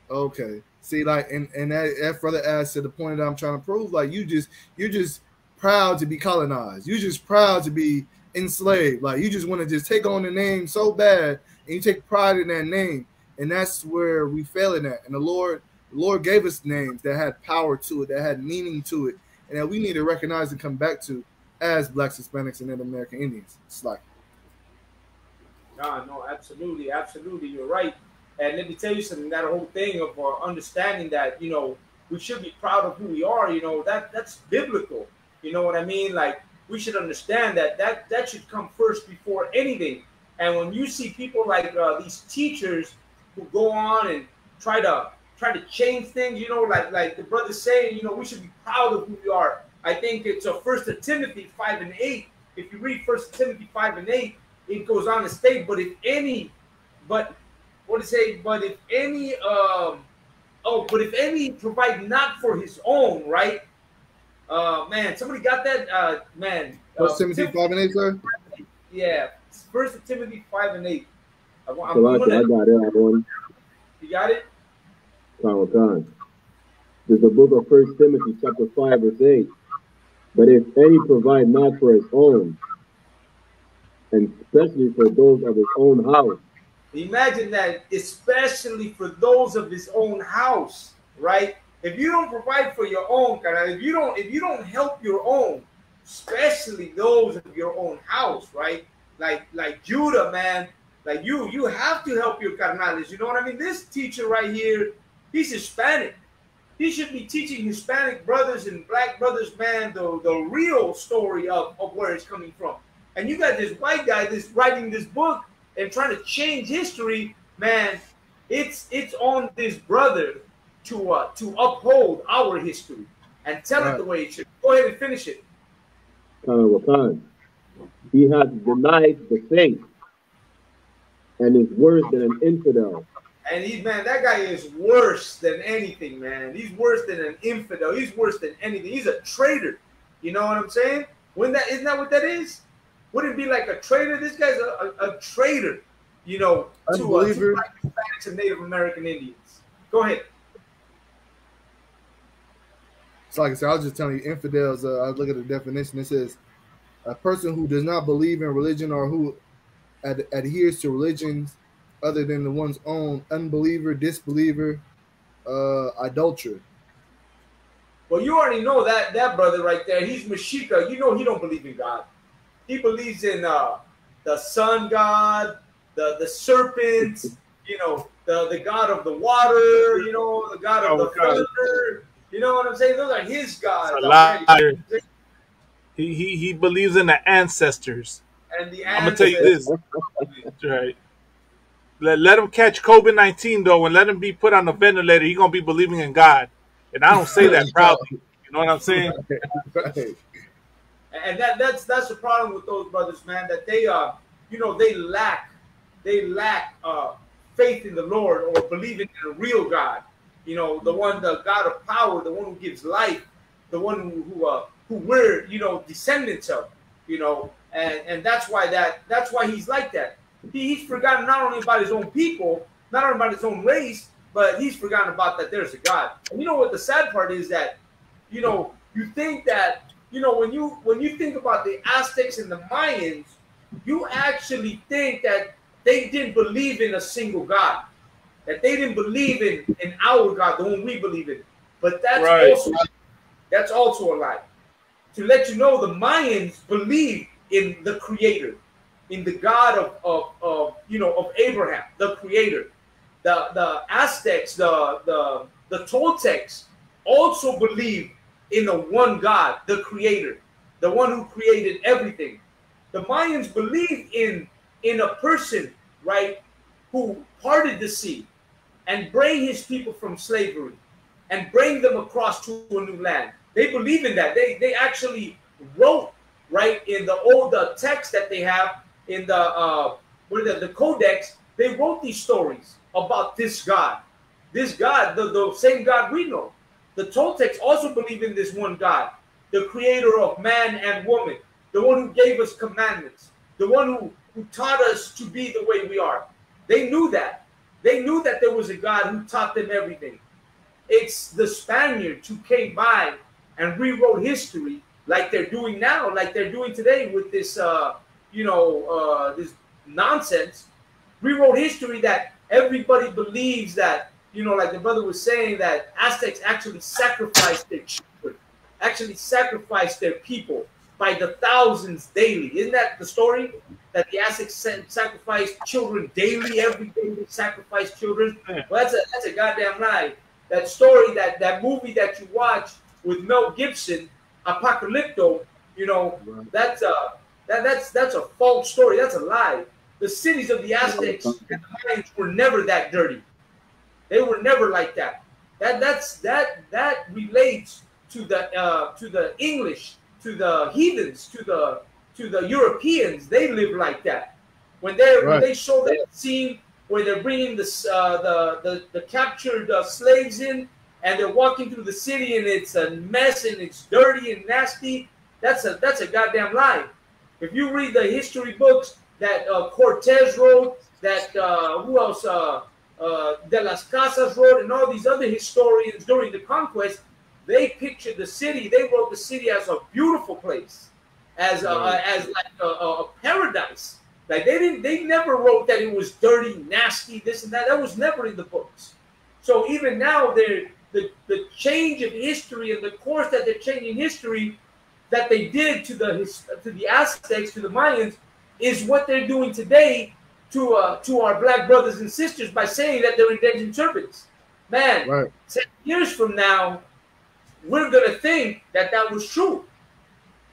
Okay. See, like, and that further adds to the point that I'm trying to prove. Like, you're just proud to be colonized. You're just proud to be enslaved. Like, you just want to just take on the name so bad, and you take pride in that name, and that's where we fail in that. And the Lord gave us names that had power to it, that had meaning to it, and that we need to recognize and come back to as Blacks, Hispanics, and Native American Indians. It's like, no, absolutely, you're right. And let me tell you something, that whole thing of understanding that, we should be proud of who we are, that's biblical. You know what I mean? Like, we should understand that should come first before anything. And when you see people like these teachers who go on and try to change things, like the brother's saying, we should be proud of who we are. I think it's 1 Timothy 5:8. If you read 1 Timothy 5:8, it goes on to state, but if any provide not for his own, right? Man, somebody got that? Man. 1 Timothy 5:8, sir? Yeah, 1 Timothy 5:8. I got it. You got it? Khan. There's the book of 1 Timothy chapter 5 verse 8. But if any provide not for his own, and especially for those of his own house. Imagine that, especially for those of his own house, right? If you don't provide for your own, if you don't help your own, especially those of your own house, right? Like Judah, man, like you have to help your carnales. You know what I mean? This teacher right here, he's Hispanic. He should be teaching Hispanic brothers and black brothers, man, the real story of where it's coming from. And you got this white guy that's writing this book and trying to change history, man. It's on this brother to uphold our history and tell it the way it should. Go ahead and finish it. He has denied the faith and is worse than an infidel. And that guy is worse than anything, man. He's worse than an infidel. He's worse than anything. He's a traitor. You know what I'm saying? Isn't that what that is? Wouldn't it be like a traitor? This guy's a traitor, to Black, Hispanics and Native American Indians. Go ahead. So like I said, I was just telling you, infidels, I look at the definition. It says, a person who does not believe in religion or who adheres to religions other than the one's own, unbeliever, disbeliever, adulterer. Well, you already know that brother right there. He's Mashika. He don't believe in God. He believes in the sun god, the serpent, the god of the water, the god of the thunder. You know what I'm saying? Those are his gods. A liar. He believes in the ancestors. And the I'm gonna tell you this. Right. Let him catch COVID-19 though, and let him be put on a ventilator. He's gonna be believing in God. and I don't say that proudly. You know what I'm saying? Right. And that's the problem with those brothers, man. That they they lack faith in the Lord or believing in a real God. You know, the God of power, the one who gives life, the one who we're descendants of. You know, and that's why he's like that. He's forgotten not only about his own people, not only about his own race, but he's forgotten about that there's a God. And you know what the sad part is that, you think that, when you think about the Aztecs and the Mayans, you actually think that they didn't believe in a single God, that they didn't believe in our God, the one we believe in. But that's also a lie. To let you know, the Mayans believed in the Creator, in the God of Abraham, the Creator. The Aztecs, the Toltecs also believed in the one God, the Creator, the one who created everything. The Mayans believed in a person, right, who parted the sea and bring his people from slavery and bring them across to a new land. They believe in that. They actually wrote, right, in the old text that they have in the codex. They wrote these stories about this God, the same God we know. The Toltecs also believe in this one God, the creator of man and woman, the one who gave us commandments, the one who taught us to be the way we are. They knew that. They knew that there was a God who taught them everything. It's the Spaniards who came by and rewrote history like they're doing now, like they're doing today with this, this nonsense. Rewrote history that everybody believes that, like the brother was saying, that Aztecs actually sacrificed their children, actually sacrificed their people by the thousands daily. Isn't that the story? That the Aztecs sacrificed children daily, every day they sacrificed children? Well, that's a goddamn lie. That story, that movie that you watch with Mel Gibson, Apocalypto, that's a false story. That's a lie. The cities of the Aztecs and the Mayans were never that dirty. They were never like that. That relates to the English, to the heathens, to the Europeans. They live like that. When they show that scene where they're bringing the captured slaves in, and they're walking through the city, and it's a mess and it's dirty and nasty. That's a goddamn lie. If you read the history books that Cortez wrote, that who else? De las Casas wrote, and all these other historians during the conquest, they pictured the city. They wrote the city as a beautiful place, as like a paradise. Like they never wrote that it was dirty, nasty, this and that. That was never in the books. So even now, the change of history and the course that they're changing history that they did to the Aztecs, to the Mayans, is what they're doing today to our black brothers and sisters by saying that they're indentured servants. Man, 10 years from now, we're gonna think that was true.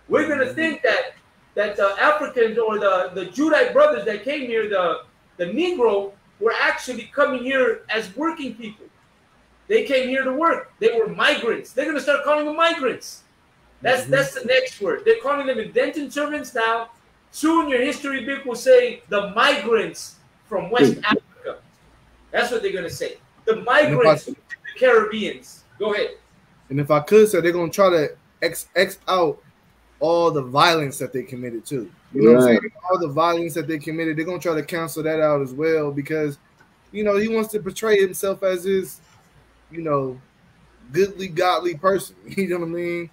We're gonna think that the Africans or the Judite brothers that came here, the Negro, were actually coming here as working people. They came here to work. They were migrants. They're gonna start calling them migrants. That's the next word. They're calling them indentured servants now. Soon your history book will say the migrants from West Africa. That's what they're going to say. The migrants from the Caribbeans. Go ahead. And if I could say, they're going to try to X out all the violence that they committed too. You know what I'm saying? All the violence that they committed, they're going to try to cancel that out as well because, he wants to portray himself as this, goodly, godly person. You know what I mean?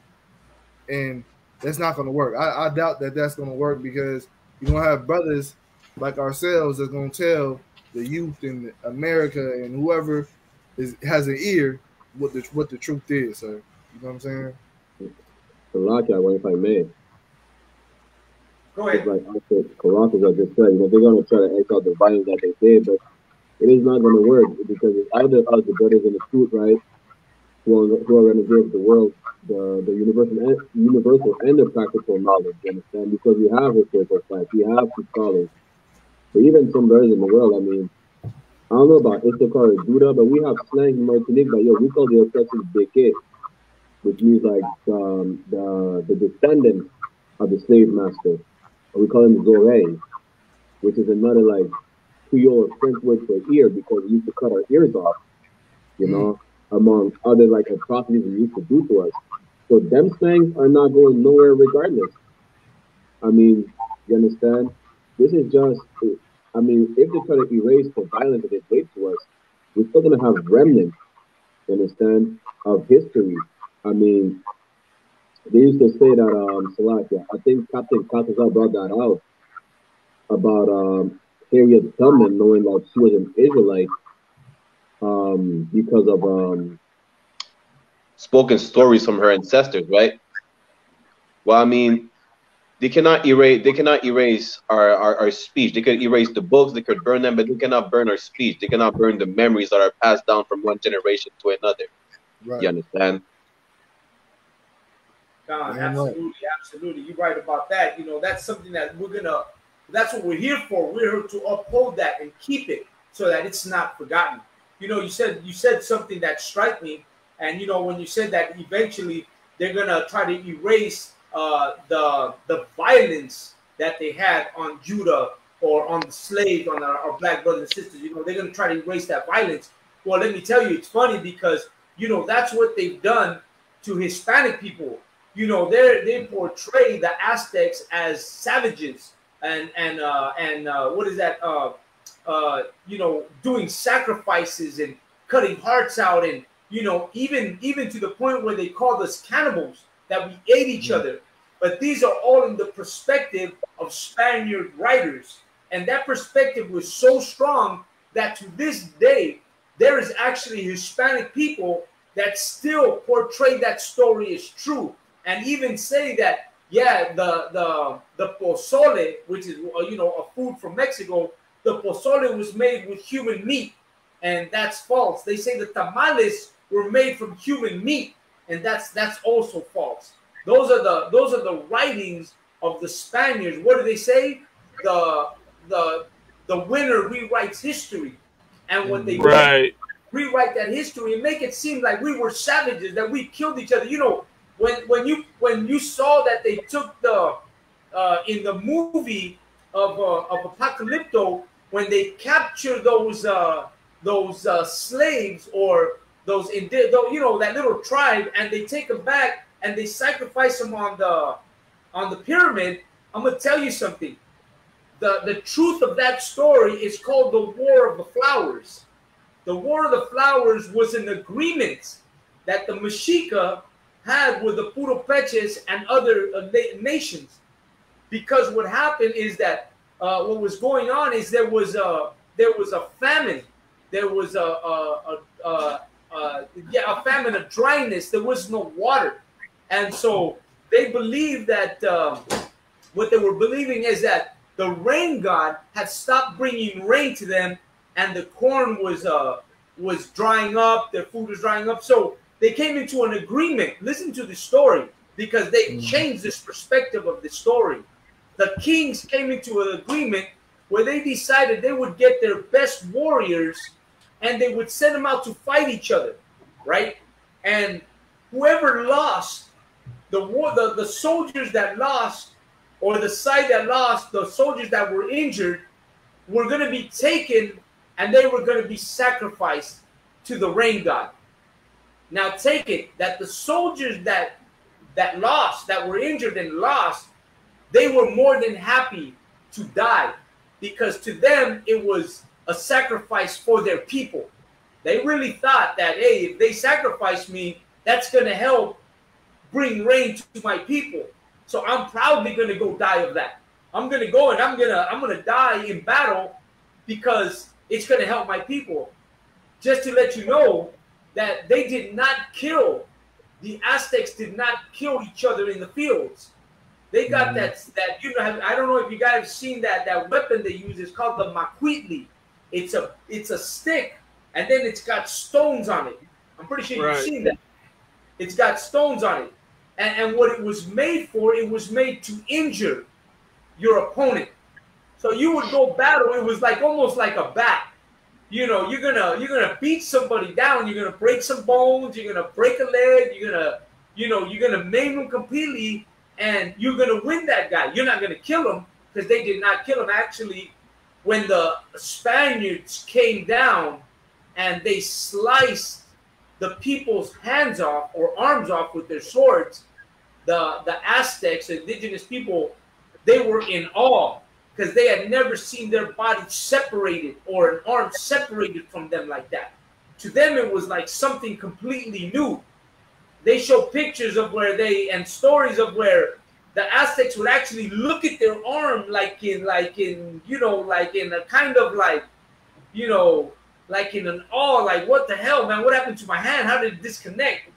And that's not going to work. I doubt that that's going to work because you're going to have brothers like ourselves that's going to tell the youth in America and whoever has an ear what the truth is, sir. You know what I'm saying? If I may. Go ahead. Like Caracas, I just said, they're going to try to X out the violence that they did, but it is not going to work because it's either us, the brothers in the truth, right, who are going to give the world the universal and the practical knowledge, you understand? Because we have historical facts, we have some scholars. But even some brothers in the world, I don't know about Issachar or Judah, but we have slang in Martinique that, yo, we call the oppressors Beke, which means like the descendants of the slave master. And we call them Zoré, which is another like Creole or French word for ear because we used to cut our ears off, you know, among other like atrocities we used to do to us. So them slangs are not going nowhere regardless. I mean, you understand? This is just, I mean, if they try to erase the violence that they did to us, we're still going to have remnants, you understand, of history. I mean, they used to say that, Salakia, I think Captain Katazal brought that out about Harriet Tubman knowing that she was an Israelite because of spoken stories from her ancestors, right? Well, I mean, they cannot erase our speech. They could erase the books, they could burn them, but they cannot burn our speech. They cannot burn the memories that are passed down from one generation to another. Right. You understand? God, absolutely, absolutely. You're right about that. You know, that's something that that's what we're here for. We're here to uphold that and keep it so that it's not forgotten. You know, you said something that struck me, and you know, when you said that eventually they're gonna try to erase the violence that they had on Judah or on the slaves, on our black brothers and sisters. You know, they're gonna try to erase that violence. Well, let me tell you, it's funny because you know that's what they've done to Hispanic people. You know, they portray the Aztecs as savages and what is that? You know, doing sacrifices and cutting hearts out, and you know, even to the point where they called us cannibals, that we ate each other. But these are all in the perspective of Spaniard writers, and that perspective was so strong that to this day there is actually Hispanic people that still portray that story as true, and even say that yeah, the pozole, which is you know a food from Mexico, the pozole was made with human meat, and that's false. They say the tamales were made from human meat, and that's also false. Those are the writings of the Spaniards. What do they say? The winner rewrites history, and what they right. rewrite that history and make it seem like we were savages, that we killed each other. You know, when you saw that they took the in the movie of Apocalypto, when they capture those slaves or those you know that little tribe, and they take them back and they sacrifice them on the pyramid. I'm gonna tell you something. The truth of that story is called the War of the Flowers. The War of the Flowers was an agreement that the Mexica had with the Puropeches and other nations. Because what happened is that what was going on is there was a famine. There was a famine, a dryness. There was no water, and so they believed that what they were believing is that the rain god had stopped bringing rain to them, and the corn was drying up. Their food was drying up. So they came into an agreement. Listen to the story, because they changed this perspective of the story. The kings came into an agreement where they decided they would get their best warriors and they would send them out to fight each other, right? And whoever lost, the soldiers that lost, or the side that lost, the soldiers that were injured, were going to be taken and they were going to be sacrificed to the rain god. Now take it that the soldiers that lost, that were injured and lost, they were more than happy to die, because to them it was a sacrifice for their people. They really thought that, hey, if they sacrifice me, that's going to help bring rain to my people. So I'm proudly going to go die of that. I'm going to go and I'm going to die in battle because it's going to help my people. Just to let you know that they did not kill, the Aztecs did not kill each other in the fields. They got that you know, I don't know if you guys have seen that weapon they use is called the maquitli. It's a stick, and then it's got stones on it. I'm pretty sure you've seen that. It's got stones on it. And what it was made for, it was made to injure your opponent. So you would go battle, it was like almost like a bat. you know, you're gonna beat somebody down, you're gonna break some bones, you're gonna break a leg, you're gonna maim him completely, and you're gonna win that guy. You're not gonna kill him, because they did not kill him. Actually, when the Spaniards came down and they sliced the people's hands off or arms off with their swords, the Aztecs, indigenous people, they were in awe, because they had never seen their body separated or an arm separated from them like that. To them, it was like something completely new. They show pictures of and stories of where the Aztecs would actually look at their arm like in a kind of like, like in an awe, like, what the hell, man? What happened to my hand? How did it disconnect?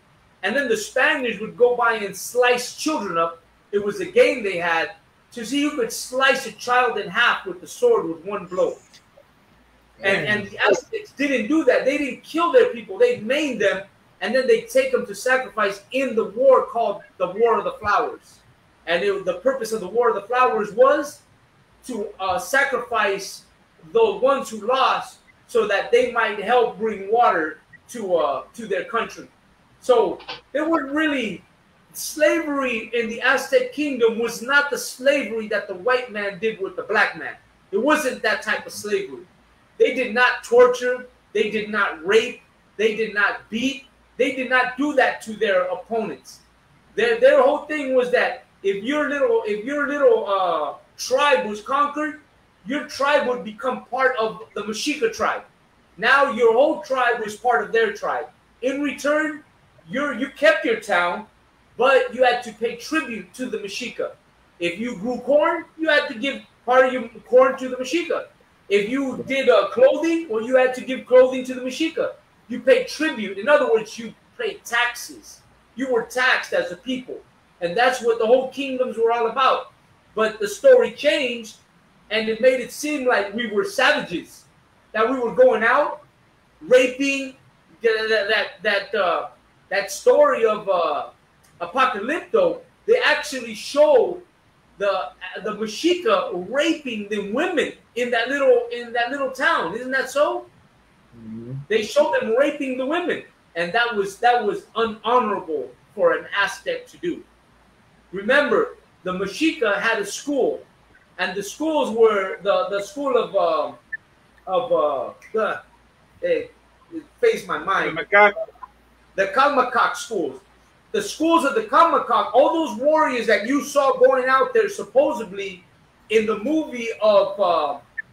And then the Spaniards would go by and slice children up. It was a game they had to see who could slice a child in half with the sword with one blow. And the Aztecs didn't do that. They didn't kill their people. They maimed them, and then they take them to sacrifice in the war called the War of the Flowers. And the purpose of the War of the Flowers was to sacrifice the ones who lost, so that they might help bring water to their country. So there weren't really, slavery in the Aztec kingdom was not the slavery that the white man did with the black man. It wasn't that type of slavery. They did not torture. They did not rape. They did not beat. They did not do that to their opponents. Their whole thing was that if your little tribe was conquered, your tribe would become part of the Mexica tribe. Now your whole tribe was part of their tribe. In return, you kept your town, but you had to pay tribute to the Mexica. If you grew corn, you had to give part of your corn to the Mexica. If you did clothing, well, you had to give clothing to the Mexica. You paid tribute. In other words, you paid taxes. You were taxed as a people. And that's what the whole kingdoms were all about. But the story changed, and it made it seem like we were savages, that we were going out, raping. That story of Apocalypto, they actually showed the Mexica raping the women in that little town. Isn't that so? Mm-hmm. They showed them raping the women, and that was unhonorable for an Aztec to do. Remember, the Mexica had a school, and the schools were the school it faced my mind. The Kalmakak schools. The schools of the Kalmakak, all those warriors that you saw going out there supposedly in the movie of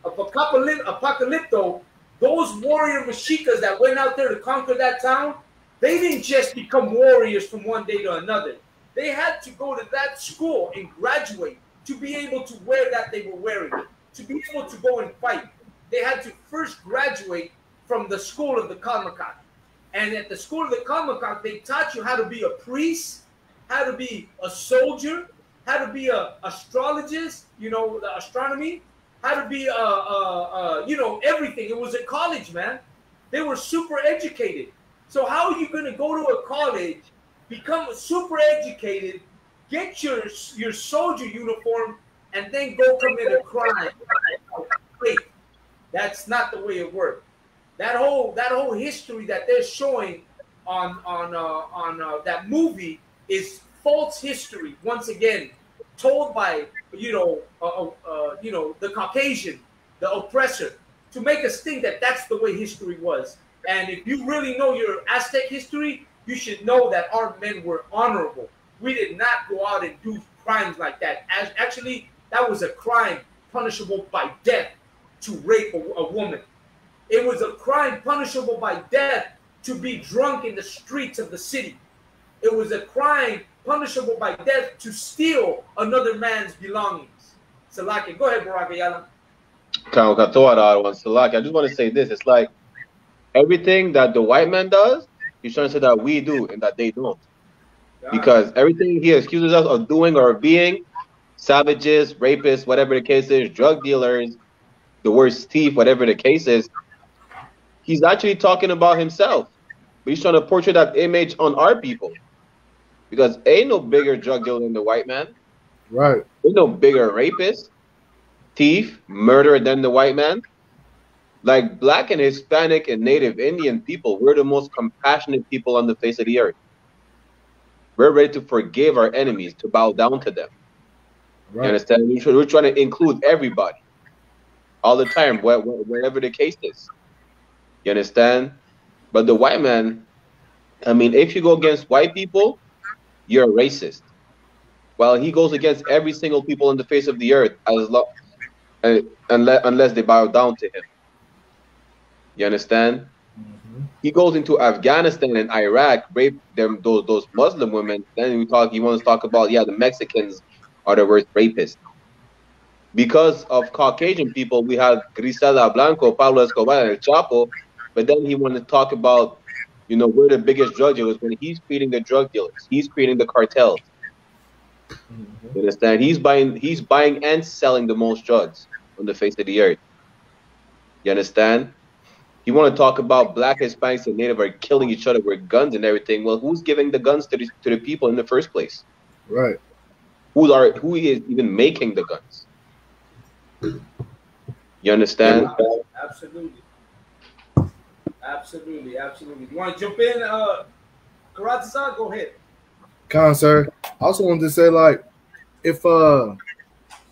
Apocalypto, those warrior Mexicas that went out there to conquer that town, they didn't just become warriors from one day to another. They had to go to that school and graduate to be able to wear that they were wearing, to be able to go and fight. They had to first graduate from the school of the Kalmakak. And at the school of the Kalmakak, they taught you how to be a priest, how to be a soldier, how to be a astrologist, the astronomy, how to be everything. It was a college, man. They were super educated. So how are you going to go to a college, become super educated, get your soldier uniform, and then go commit a crime? Wait, that's not the way it worked. That whole history that they're showing on that movie is false history. Once again, told by the Caucasian, the oppressor, to make us think that that's the way history was. And if you really know your Aztec history, you should know that our men were honorable. We did not go out and do crimes like that. Actually, that was a crime punishable by death to rape a woman. It was a crime punishable by death to be drunk in the streets of the city. It was a crime punishable by death to steal another man's belongings. Salaki, go ahead, Baraka Yala. I just want to say this. It's like everything that the white man does, he's trying to say that we do and that they don't. Because everything he accuses us of doing or being, savages, rapists, whatever the case is, drug dealers, the worst thief, whatever the case is, he's actually talking about himself. But he's trying to portray that image on our people. Because ain't no bigger drug dealer than the white man. Right. Ain't no bigger rapist, thief, murderer than the white man. Like Black and Hispanic and Native Indian people, we're the most compassionate people on the face of the earth. We're ready to forgive our enemies, to bow down to them. You Right. understand? We're trying to include everybody all the time, wherever the case is. You understand? But the white man, I mean, if you go against white people, you're a racist. While he goes against every single people on the face of the earth, unless they bow down to him. You understand? Mm-hmm. He goes into Afghanistan and Iraq, rape them those Muslim women. Then he wants to talk about, yeah, the Mexicans are the worst rapists. Because of Caucasian people, we have Griselda Blanco, Pablo Escobar, and El Chapo. But then he wanted to talk about, we're the biggest drug dealers when he's creating the drug dealers. He's creating the cartels. Mm-hmm. You understand? He's buying and selling the most drugs on the face of the earth. You understand? You want to talk about Black, Hispanics, and Native are killing each other with guns and everything. Well, who's giving the guns to the people in the first place? Right. Who is even making the guns? You understand? Yeah, absolutely. Absolutely. You want to jump in, Karate-san? Go ahead. Sir. I also wanted to say, like, if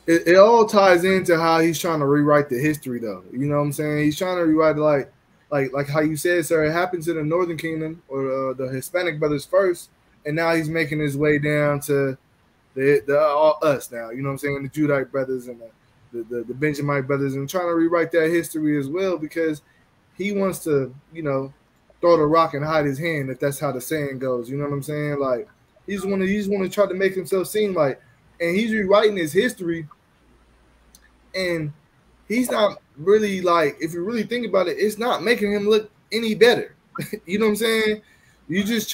it all ties into how he's trying to rewrite the history, though. You know what I'm saying? He's trying to rewrite like how you said, sir. It happened to the Northern Kingdom or the Hispanic brothers first, and now he's making his way down to the all us now. You know what I'm saying? The Judite brothers and the Benjamite brothers, and trying to rewrite that history as well because he wants to, throw the rock and hide his hand, if that's how the saying goes. You know what I'm saying? Like he's want to try to make himself seem like, and he's rewriting his history, and he's not really, like, if you really think about it, it's not making him look any better. You know what I'm saying? You're just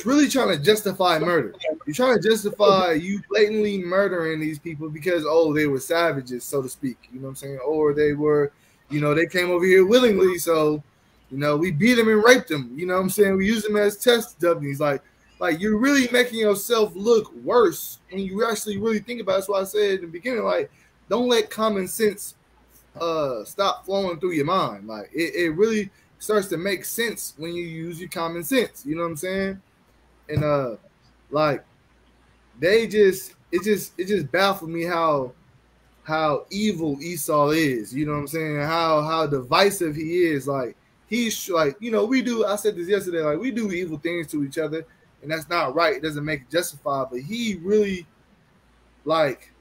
really trying to justify murder. You're trying to justify you blatantly murdering these people because, they were savages, so to speak. You know what I'm saying? Or they were, they came over here willingly, so, we beat them and raped them. You know what I'm saying? We use them as test dummies. Like you're really making yourself look worse when you actually really think about it. That's why I said in the beginning, like, don't let common sense stop flowing through your mind. Like it really starts to make sense when you use your common sense. You know what I'm saying? And like it just baffled me how evil Esau is. You know what I'm saying? How divisive he is. Like he's like, we do. I said this yesterday. Like we do evil things to each other, and that's not right. It doesn't make it justified. But he really like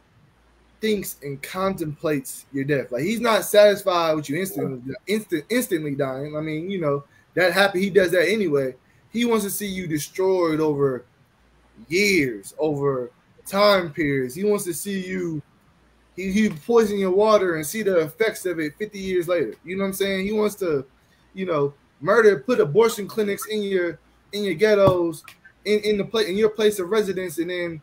thinks and contemplates your death. Like he's not satisfied with you instantly dying. I mean, that happens. He does that anyway. He wants to see you destroyed over years, over time periods. He wants to see you. He poison your water and see the effects of it 50 years later. You know what I'm saying? He wants to, murder, put abortion clinics in your ghettos, in your place of residence, and then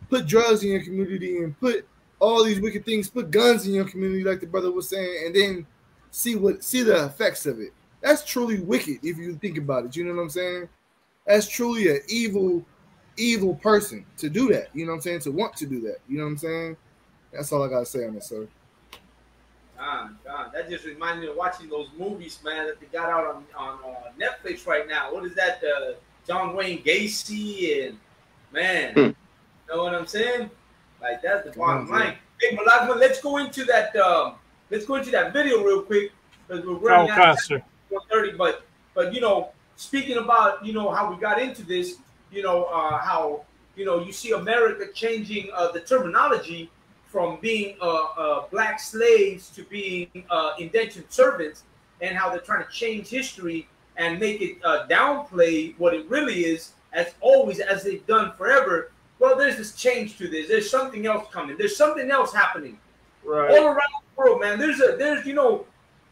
put drugs in your community and put all these wicked things, put guns in your community, like the brother was saying, and then see the effects of it. That's truly wicked if you think about it. You know what I'm saying? That's truly an evil person to do that. You know what I'm saying? To want to do that. You know what I'm saying? That's all I gotta say on this, sir. God, that just reminded me of watching those movies, man, that they got out on Netflix right now. What is that? John Wayne Gacy and man, you know what I'm saying? Like that's the bottom line. Hey, Malagma, let's go into that. Let's go into that video real quick because we're running out of 1:30. But speaking about how we got into this, how you see America changing the terminology from being black slaves to being indentured servants, and how they're trying to change history and make it downplay what it really is, as always, as they've done forever. Well, there's this change to this. There's something else coming. There's something else happening. Right. All around the world, man. There's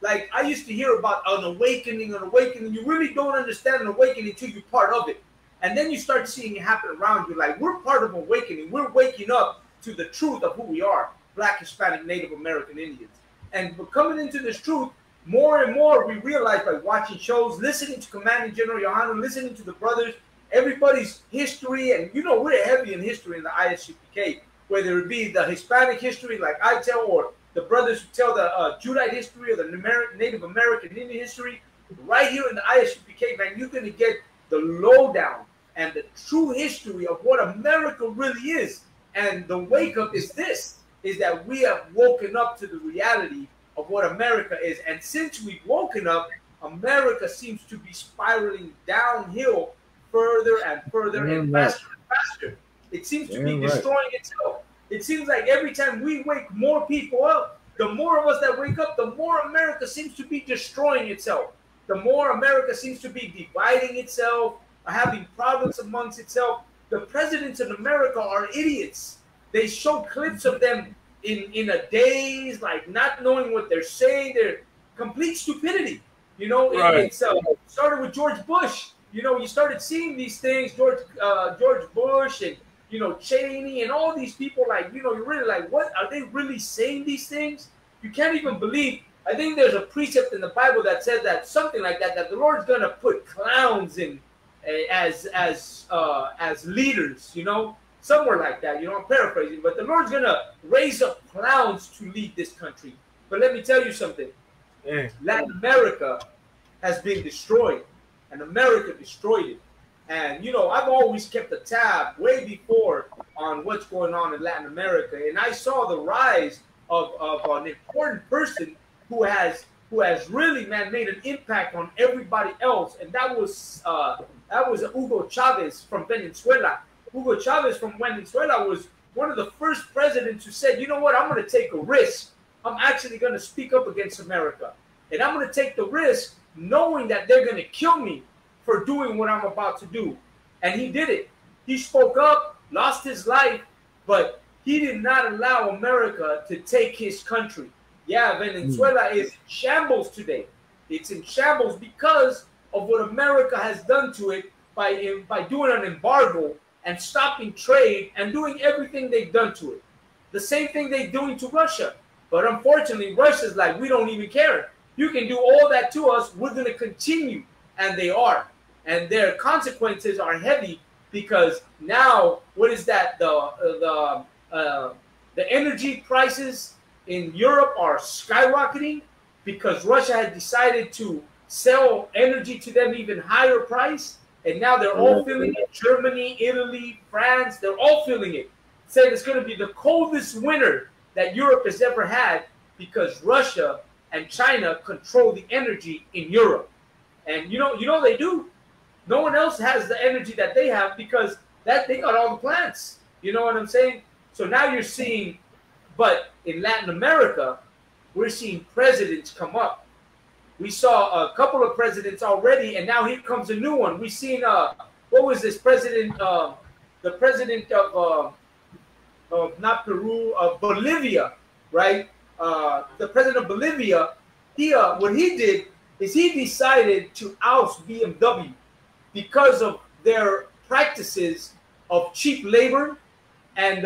like I used to hear about an awakening. You really don't understand an awakening until you're part of it. And then you start seeing it happen around you. Like we're part of awakening. We're waking up to the truth of who we are, Black, Hispanic, Native American Indians. And we're coming into this truth more and more. We realize by watching shows, listening to Commanding General Yohanan, listening to the brothers, everybody's history, and we're heavy in history in the ISCPK, whether it be the Hispanic history like I tell, or the brothers who tell the Judite history or the Native American Indian history, right here in the ISUPK, man, you're going to get the lowdown and the true history of what America really is. And the wake up is this, is that we have woken up to the reality of what America is. And since we've woken up, America seems to be spiraling downhill further and further and faster and faster. It seems to be destroying itself. It seems like every time we wake more people up, the more of us that wake up, the more America seems to be destroying itself. The more America seems to be dividing itself, having problems amongst itself. The presidents in America are idiots. They show clips of them in a daze, like not knowing what they're saying. They're complete stupidity. You know, it started with George Bush. You know, you started seeing these things, George Bush and, you know, Cheney and all these people, like, you know, you're really like, what? Are they really saying these things? You can't even believe. I think there's a precept in the Bible that says that something like that, that the Lord's going to put clowns in as leaders, you know, somewhere like that. You know, I'm paraphrasing, but the Lord's going to raise up clowns to lead this country. But let me tell you something. Latin America has been destroyed, and America destroyed it. And, you know, I've always kept a tab way before on what's going on in Latin America. And I saw the rise of an important person who has really, man, made an impact on everybody else. And that was Hugo Chavez from Venezuela. Hugo Chavez from Venezuela was one of the first presidents who said, you know what, I'm going to take a risk. I'm actually going to speak up against America. And I'm going to take the risk knowing that they're going to kill me for doing what I'm about to do. And he did it. He spoke up, lost his life, but he did not allow America to take his country. Yeah, Venezuela is in shambles today. It's in shambles because of what America has done to it by doing an embargo and stopping trade and doing everything they've done to it. The same thing they're doing to Russia. But unfortunately, Russia's like, we don't even care. You can do all that to us. We're going to continue. And they are. And their consequences are heavy because now, what is that? The energy prices in Europe are skyrocketing because Russia had decided to sell energy to them even higher price. And now they're all feeling it. Germany, Italy, France, they're all feeling it. Saying it's going to be the coldest winter that Europe has ever had because Russia and China control the energy in Europe. And you know they do. No one else has the energy that they have because that they got all the plants. You know what I'm saying? So now you're seeing, but in Latin America, we're seeing presidents come up. We saw a couple of presidents already, and now here comes a new one. We've seen what was this president? The president of not Peru, of Bolivia, right? The president of Bolivia. What he did is he decided to oust BMW because of their practices of cheap labor and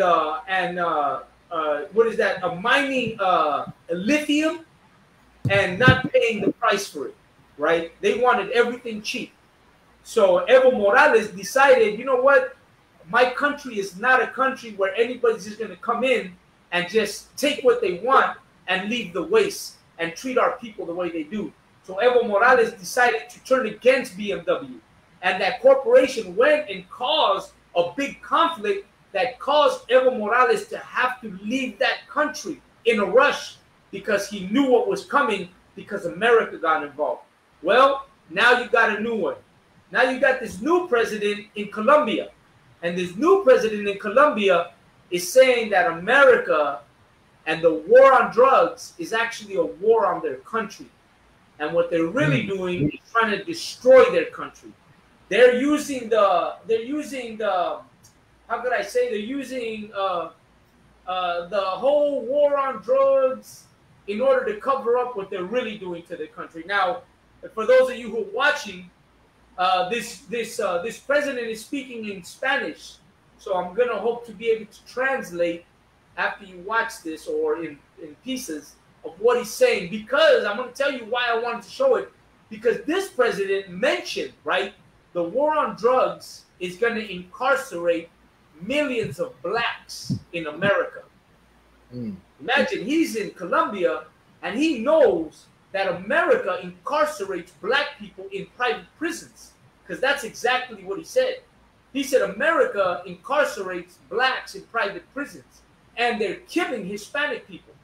what is that? Mining lithium and not paying the price for it, right? They wanted everything cheap. So Evo Morales decided, you know what? My country is not a country where anybody's just going to come in and just take what they want and leave the waste and treat our people the way they do. So Evo Morales decided to turn against BMW. And that corporation went and caused a big conflict that caused Evo Morales to have to leave that country in a rush because he knew what was coming because America got involved. Well, now you got a new one. Now you got this new president in Colombia. And this new president in Colombia is saying that America and the war on drugs is actually a war on their country. And what they're really doing is trying to destroy their country. They're using the how could I say, they're using the whole war on drugs in order to cover up what they're really doing to their country. Now, for those of you who are watching, this president is speaking in Spanish, so I'm gonna hope to be able to translate after you watch this or in pieces of what he's saying, because I'm going to tell you why I wanted to show it, because this president mentioned, right, the war on drugs is going to incarcerate millions of blacks in America. Imagine he's in Colombia and he knows that America incarcerates black people in private prisons, because that's exactly what he said. He said America incarcerates blacks in private prisons and they're killing Hispanic people.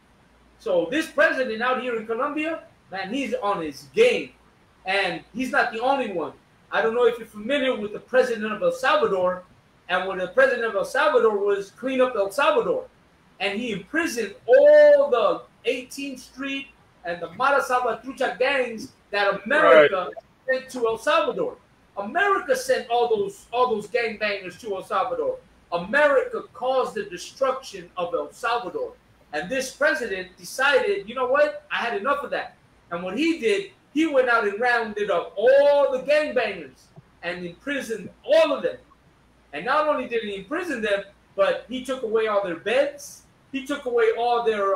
So this president out here in Colombia, man, he's on his game. And he's not the only one. I don't know if you're familiar with the president of El Salvador, and when the president of El Salvador was clean up El Salvador, and he imprisoned all the 18th Street and the Mara Salvatrucha gangs that America sent to El Salvador. America sent all those gangbangers to El Salvador. America caused the destruction of El Salvador. And this president decided, you know what? I had enough of that. And what he did, he went out and rounded up all the gangbangers and imprisoned all of them. And not only did he imprison them, but he took away all their beds. He took away all their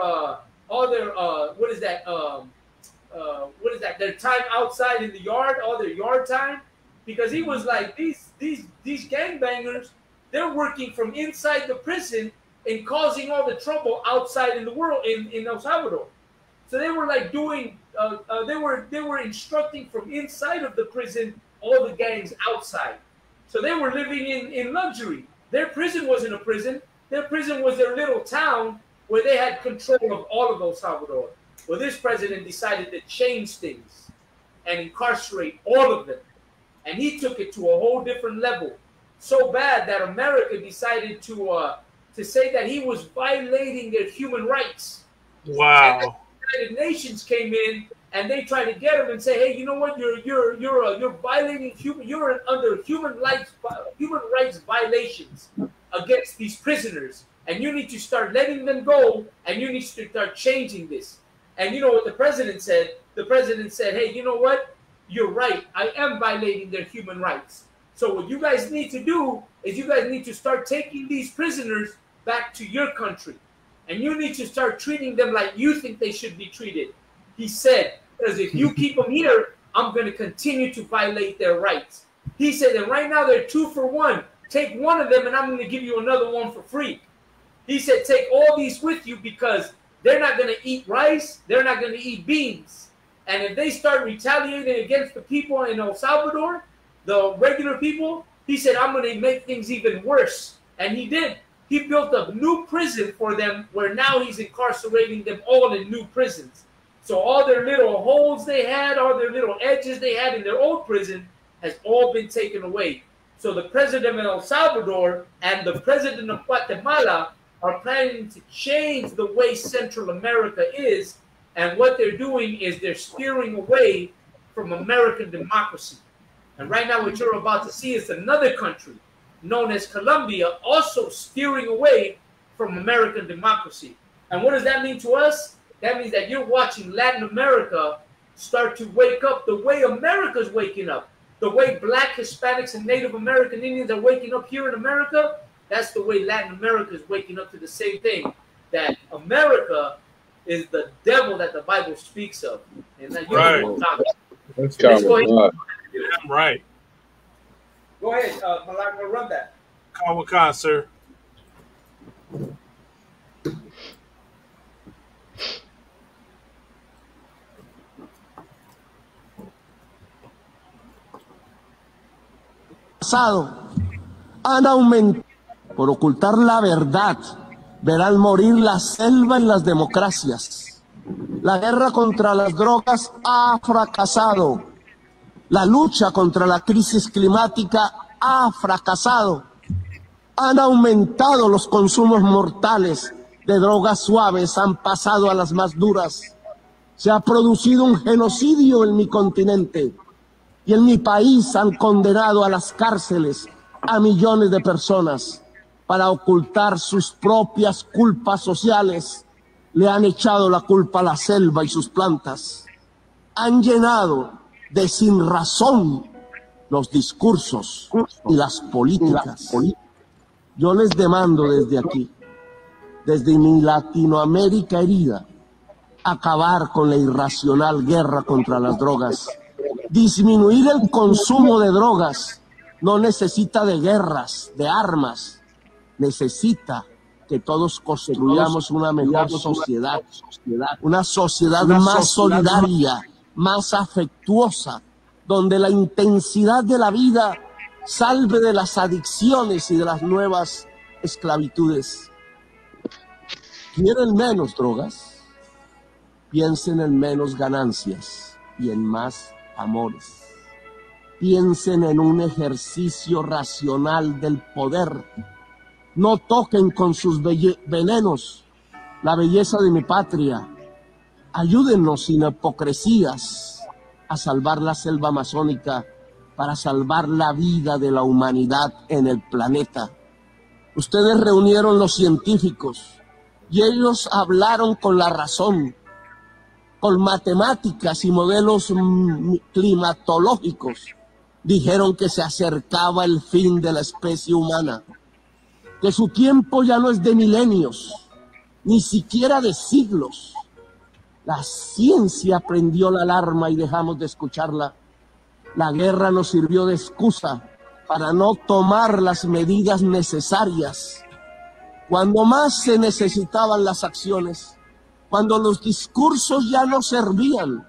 their time outside in the yard, all their yard time, because he was like, these gangbangers, they're working from inside the prison and causing all the trouble outside in the world in El Salvador. So they were like doing, they were instructing from inside of the prison all the gangs outside. So they were living in luxury. Their prison wasn't a prison. Their prison was their little town where they had control of all of El Salvador. Well, this president decided to change things and incarcerate all of them. And he took it to a whole different level. So bad that America decided to say that he was violating their human rights. Wow. And the United Nations came in and they tried to get him and say, hey, you know what? You're violating you're under human rights violations against these prisoners, and you need to start letting them go, and you need to start changing this. And you know what the president said? The president said, hey, you know what? You're right. I am violating their human rights. So what you guys need to do is you guys need to start taking these prisoners back to your country. And you need to start treating them like you think they should be treated. He said, because if you keep them here, I'm going to continue to violate their rights. He said, and right now they're 2 for 1. Take one of them and I'm going to give you another one for free. He said, take all these with you because they're not going to eat rice. They're not going to eat beans. And if they start retaliating against the people in El Salvador, the regular people, he said, I'm going to make things even worse. And he did. He built a new prison for them where now he's incarcerating them all in new prisons. So all their little holes they had, all their little edges they had in their old prison has all been taken away. So the president of El Salvador and the president of Guatemala are planning to change the way Central America is. And what they're doing is they're steering away from American democracy. And right now what you're about to see is another country known as Colombia also steering away from American democracy. And what does that mean to us? That means that you're watching Latin America start to wake up the way America's waking up. The way Black, Hispanics, and Native American Indians are waking up here in America, that's the way Latin America is waking up to the same thing. That America is the devil that the Bible speaks of. And that right. That's right. Go ahead, Malak, run that. Come on, sir. Han aumentado por ocultar la verdad. Verán morir la selva en las democracias. La guerra contra las drogas ha fracasado. La lucha contra la crisis climática ha fracasado. Han aumentado los consumos mortales de drogas suaves, han pasado a las más duras. Se ha producido un genocidio en mi continente. Y en mi país han condenado a las cárceles a millones de personas para ocultar sus propias culpas sociales. Le han echado la culpa a la selva y sus plantas. Han llenado de sinrazón los discursos y las políticas. Yo les demando desde aquí, desde mi Latinoamérica herida, acabar con la irracional guerra contra las drogas. Disminuir el consumo de drogas no necesita de guerras, de armas, necesita que todos construyamos una mejor sociedad, una sociedad más solidaria, más afectuosa, donde la intensidad de la vida salve de las adicciones y de las nuevas esclavitudes. ¿Quieren menos drogas? Piensen en menos ganancias y en más amores. Piensen en un ejercicio racional del poder. No toquen con sus venenos la belleza de mi patria. Ayúdennos sin hipocresías a salvar la selva amazónica para salvar la vida de la humanidad en el planeta. Ustedes reunieron los científicos y ellos hablaron con la razón, con matemáticas y modelos climatológicos. Dijeron que se acercaba el fin de la especie humana, que su tiempo ya no es de milenios, ni siquiera de siglos. La ciencia prendió la alarma y dejamos de escucharla. La guerra nos sirvió de excusa para no tomar las medidas necesarias. Cuando más se necesitaban las acciones, cuando los discursos ya no servían,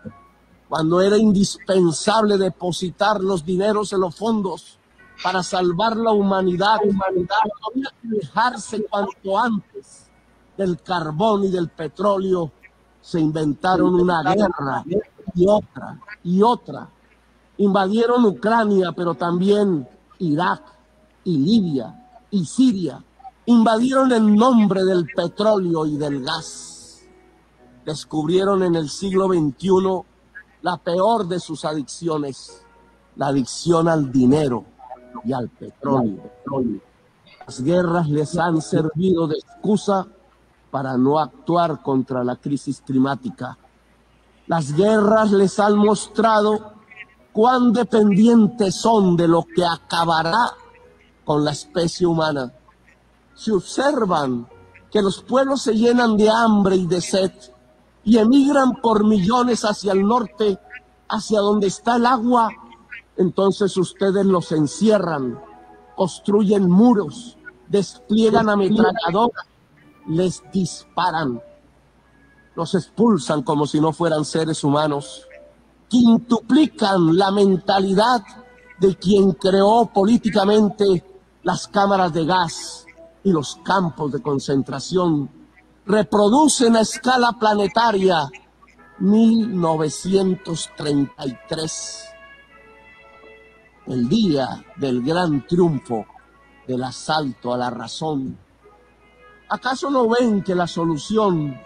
cuando era indispensable depositar los dineros en los fondos para salvar la humanidad, había que alejarse cuanto antes del carbón y del petróleo. Se inventaron una guerra y otra. Invadieron Ucrania, pero también Irak y Libia y Siria. Invadieron en nombre del petróleo y del gas. Descubrieron en el siglo XXI la peor de sus adicciones, la adicción al dinero y al petróleo. Las guerras les han servido de excusa para no actuar contra la crisis climática. Las guerras les han mostrado cuán dependientes son de lo que acabará con la especie humana. Si observan que los pueblos se llenan de hambre y de sed y emigran por millones hacia el norte, hacia donde está el agua, entonces ustedes los encierran, construyen muros, despliegan ametralladoras, les disparan, los expulsan como si no fueran seres humanos, quintuplican la mentalidad de quien creó políticamente las cámaras de gas y los campos de concentración, reproducen a escala planetaria 1933, el día del gran triunfo del asalto a la razón. ¿Acaso no ven que la solución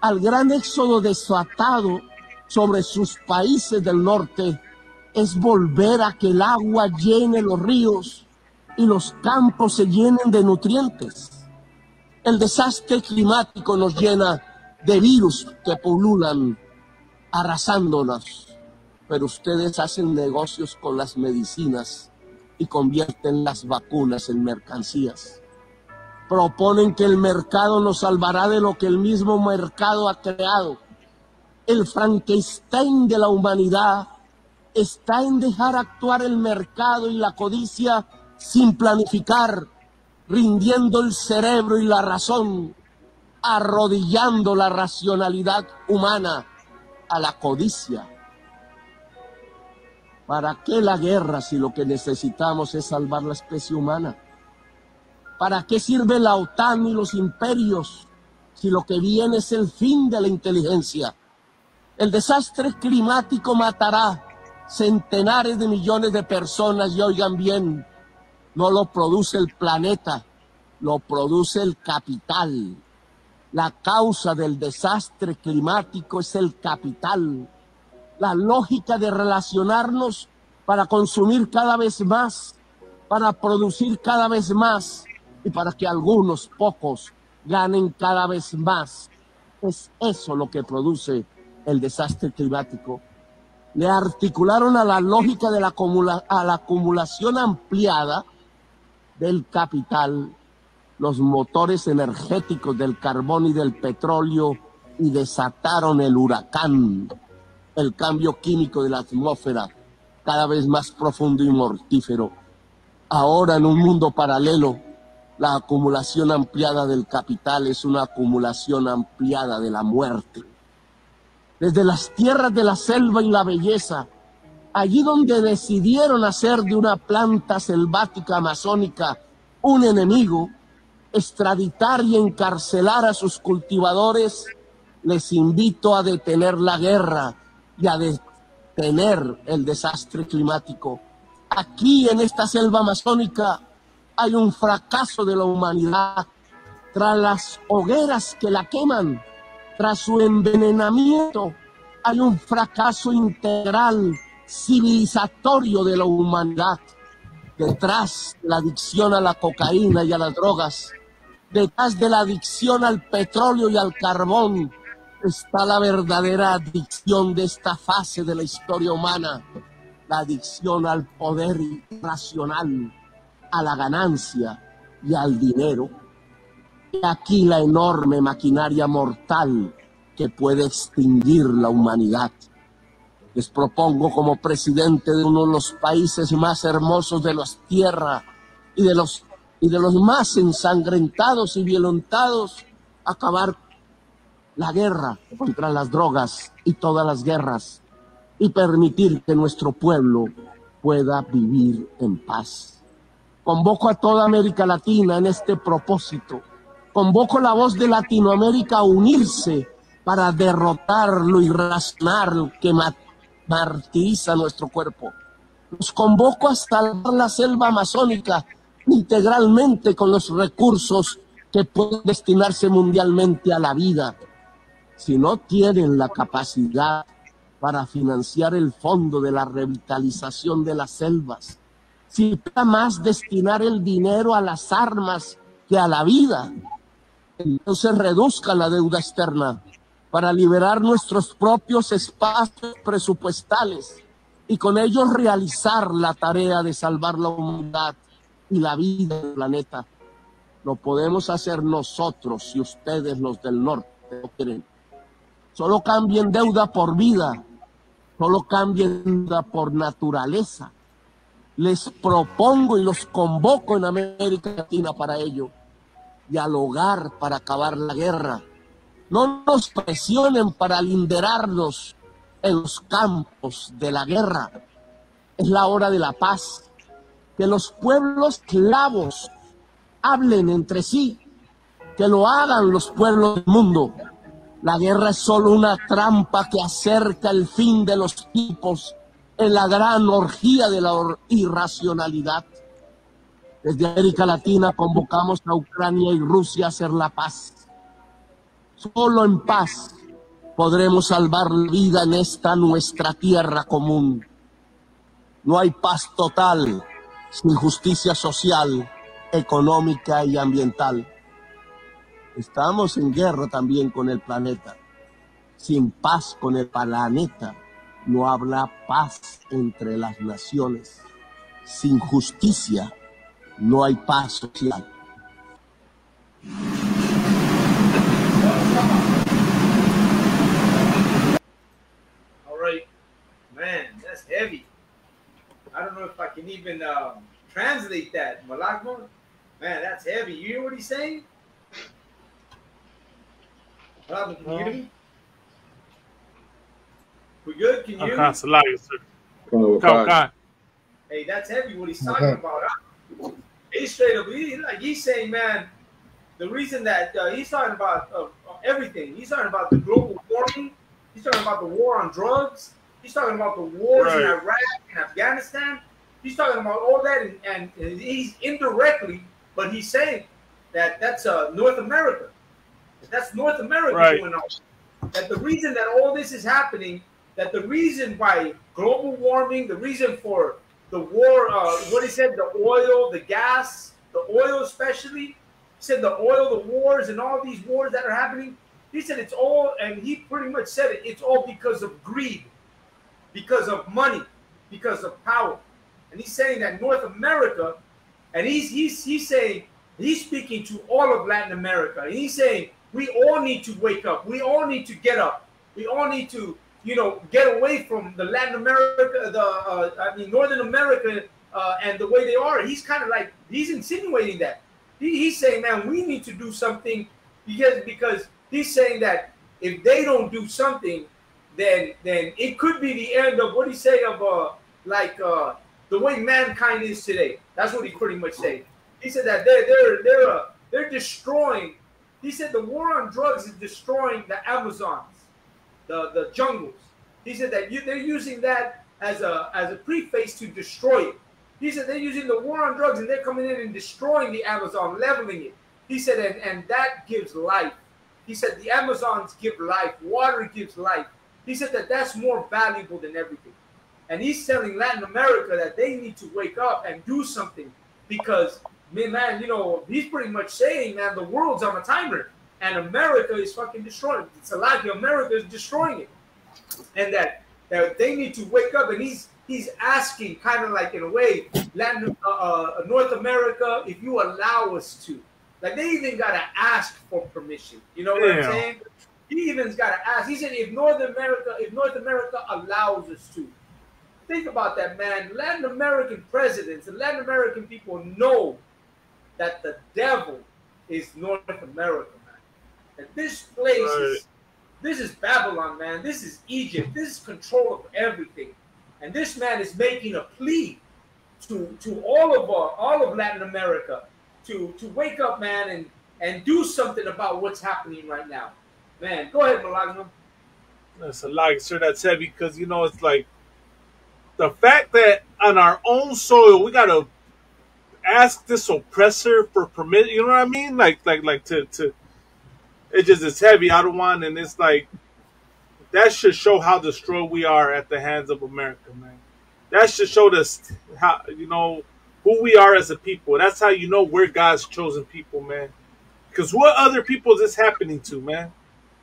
al gran éxodo desatado sobre sus países del norte es volver a que el agua llene los ríos y los campos se llenen de nutrientes? El desastre climático nos llena de virus que pululan, arrasándonos, pero ustedes hacen negocios con las medicinas y convierten las vacunas en mercancías. Proponen que el mercado nos salvará de lo que el mismo mercado ha creado. El Frankenstein de la humanidad está en dejar actuar el mercado y la codicia sin planificar, rindiendo el cerebro y la razón, arrodillando la racionalidad humana a la codicia. ¿Para qué la guerra si lo que necesitamos es salvar la especie humana? ¿Para qué sirve la OTAN y los imperios si lo que viene es el fin de la inteligencia? El desastre climático matará centenares de millones de personas y oigan bien, no lo produce el planeta, lo produce el capital. La causa del desastre climático es el capital. La lógica de relacionarnos para consumir cada vez más, para producir cada vez más y para que algunos pocos ganen cada vez más. Es eso lo que produce el desastre climático. Le articularon a la lógica de la acumulación ampliada del capital los motores energéticos del carbón y del petróleo y desataron el huracán, el cambio químico de la atmósfera, cada vez más profundo y mortífero. Ahora, en un mundo paralelo, La acumulación ampliada del capital es una acumulación ampliada de la muerte. Desde las tierras de la selva y la belleza, allí donde decidieron hacer de una planta selvática amazónica un enemigo, extraditar y encarcelar a sus cultivadores, les invito a detener la guerra y a detener el desastre climático. Aquí en esta selva amazónica hay un fracaso de la humanidad. Tras las hogueras que la queman, tras su envenenamiento, hay un fracaso integral, civilizatorio de la humanidad. Detrás de la adicción a la cocaína y a las drogas, detrás de la adicción al petróleo y al carbón, está la verdadera adicción de esta fase de la historia humana, la adicción al poder irracional, a la ganancia y al dinero. Y aquí la enorme maquinaria mortal que puede extinguir la humanidad. Les propongo como presidente de uno de los países más hermosos de la tierra y de los más ensangrentados y violentados, acabar la guerra contra las drogas y todas las guerras y permitir que nuestro pueblo pueda vivir en paz. Convoco a toda América Latina en este propósito. Convoco la voz de Latinoamérica a unirse para derrotar lo irracional que martiriza nuestro cuerpo. Los convoco a salvar la selva amazónica integralmente con los recursos que pueden destinarse mundialmente a la vida. Si no tienen la capacidad para financiar el fondo de la revitalización de las selvas, si para más destinar el dinero a las armas que a la vida, entonces reduzcan la deuda externa para liberar nuestros propios espacios presupuestales y con ellos realizar la tarea de salvar la humanidad y la vida del planeta. Lo podemos hacer nosotros si ustedes, los del norte, lo quieren. Solo cambien deuda por vida, solo cambien deuda por naturaleza. Les propongo y los convoco en América Latina para ello. Dialogar para acabar la guerra. No nos presionen para linderarnos en los campos de la guerra. Es la hora de la paz. Que los pueblos esclavos hablen entre sí. Que lo hagan los pueblos del mundo. La guerra es solo una trampa que acerca el fin de los tiempos en la gran orgía de la irracionalidad. Desde América Latina convocamos a Ucrania y Rusia a hacer la paz. Solo en paz podremos salvar la vida en esta nuestra tierra común. No hay paz total sin justicia social, económica y ambiental. Estamos en guerra también con el planeta. Sin paz con el planeta no habrá paz entre las naciones. Sin justicia no hay paz social. All right, man, that's heavy. I don't know if I can even translate that, Malakma. Man, that's heavy. You hear what he's saying? Malakma, can you hear me? We good? Can you hear me? Sir. Hey, that's heavy what he's talking about. He's straight up, he's saying, man, the reason that he's talking about everything. He's talking about the global warming. He's talking about the war on drugs. He's talking about the wars in Iraq and Afghanistan. He's talking about all that, and he's indirectly, but he's saying that that's North America. That's North America going on. That the reason that all this is happening, that the reason why global warming, the reason for the war, what he said, the oil, the gas, the oil especially, he said the oil, the wars, and all these wars that are happening, he said it's all, and he pretty much said it, it's all because of greed, because of money, because of power. And he's saying that North America, and he's saying, he's speaking to all of Latin America, and he's saying we all need to wake up, we all need to get up, we all need to, you know, get away from the Latin America, Northern America, and the way they are. He's kind of like, he's insinuating that. He's saying, man, we need to do something because he's saying that if they don't do something, then it could be the end of what he say of the way mankind is today. That's what he pretty much said. He said that they're destroying. He said the war on drugs is destroying the Amazons, the jungles. He said that they're using that as a preface to destroy it. He said they're using the war on drugs and they're coming in and destroying the Amazon, leveling it. He said, and that gives life. He said the Amazons give life. Water gives life. He said that that's more valuable than everything. And he's telling Latin America that they need to wake up and do something because, man, you know, he's pretty much saying, man, the world's on a timer and America is fucking destroying it. It's like America is destroying it. And that they need to wake up. And he's asking, kind of like in a way, North America, if you allow us to. Like they even gotta ask for permission. You know what I'm saying? He even's gotta ask. He said, if North America allows us to. Think about that, man. Latin American presidents and Latin American people know that the devil is North America, man. And this place this is Babylon, man. This is Egypt. This is control of everything. And this man is making a plea to all of Latin America to wake up, man, and do something about what's happening right now. Man, go ahead, Malagno. That's a lot, sir. That's heavy because, you know, it's like the fact that on our own soil, we got to ask this oppressor for permission. You know what I mean? Like to it just is heavy. I don't want, and it's like that should show how destroyed we are at the hands of America, man. That should show us how, you know, who we are as a people. That's how you know we're God's chosen people, man. Because what other people is this happening to, man?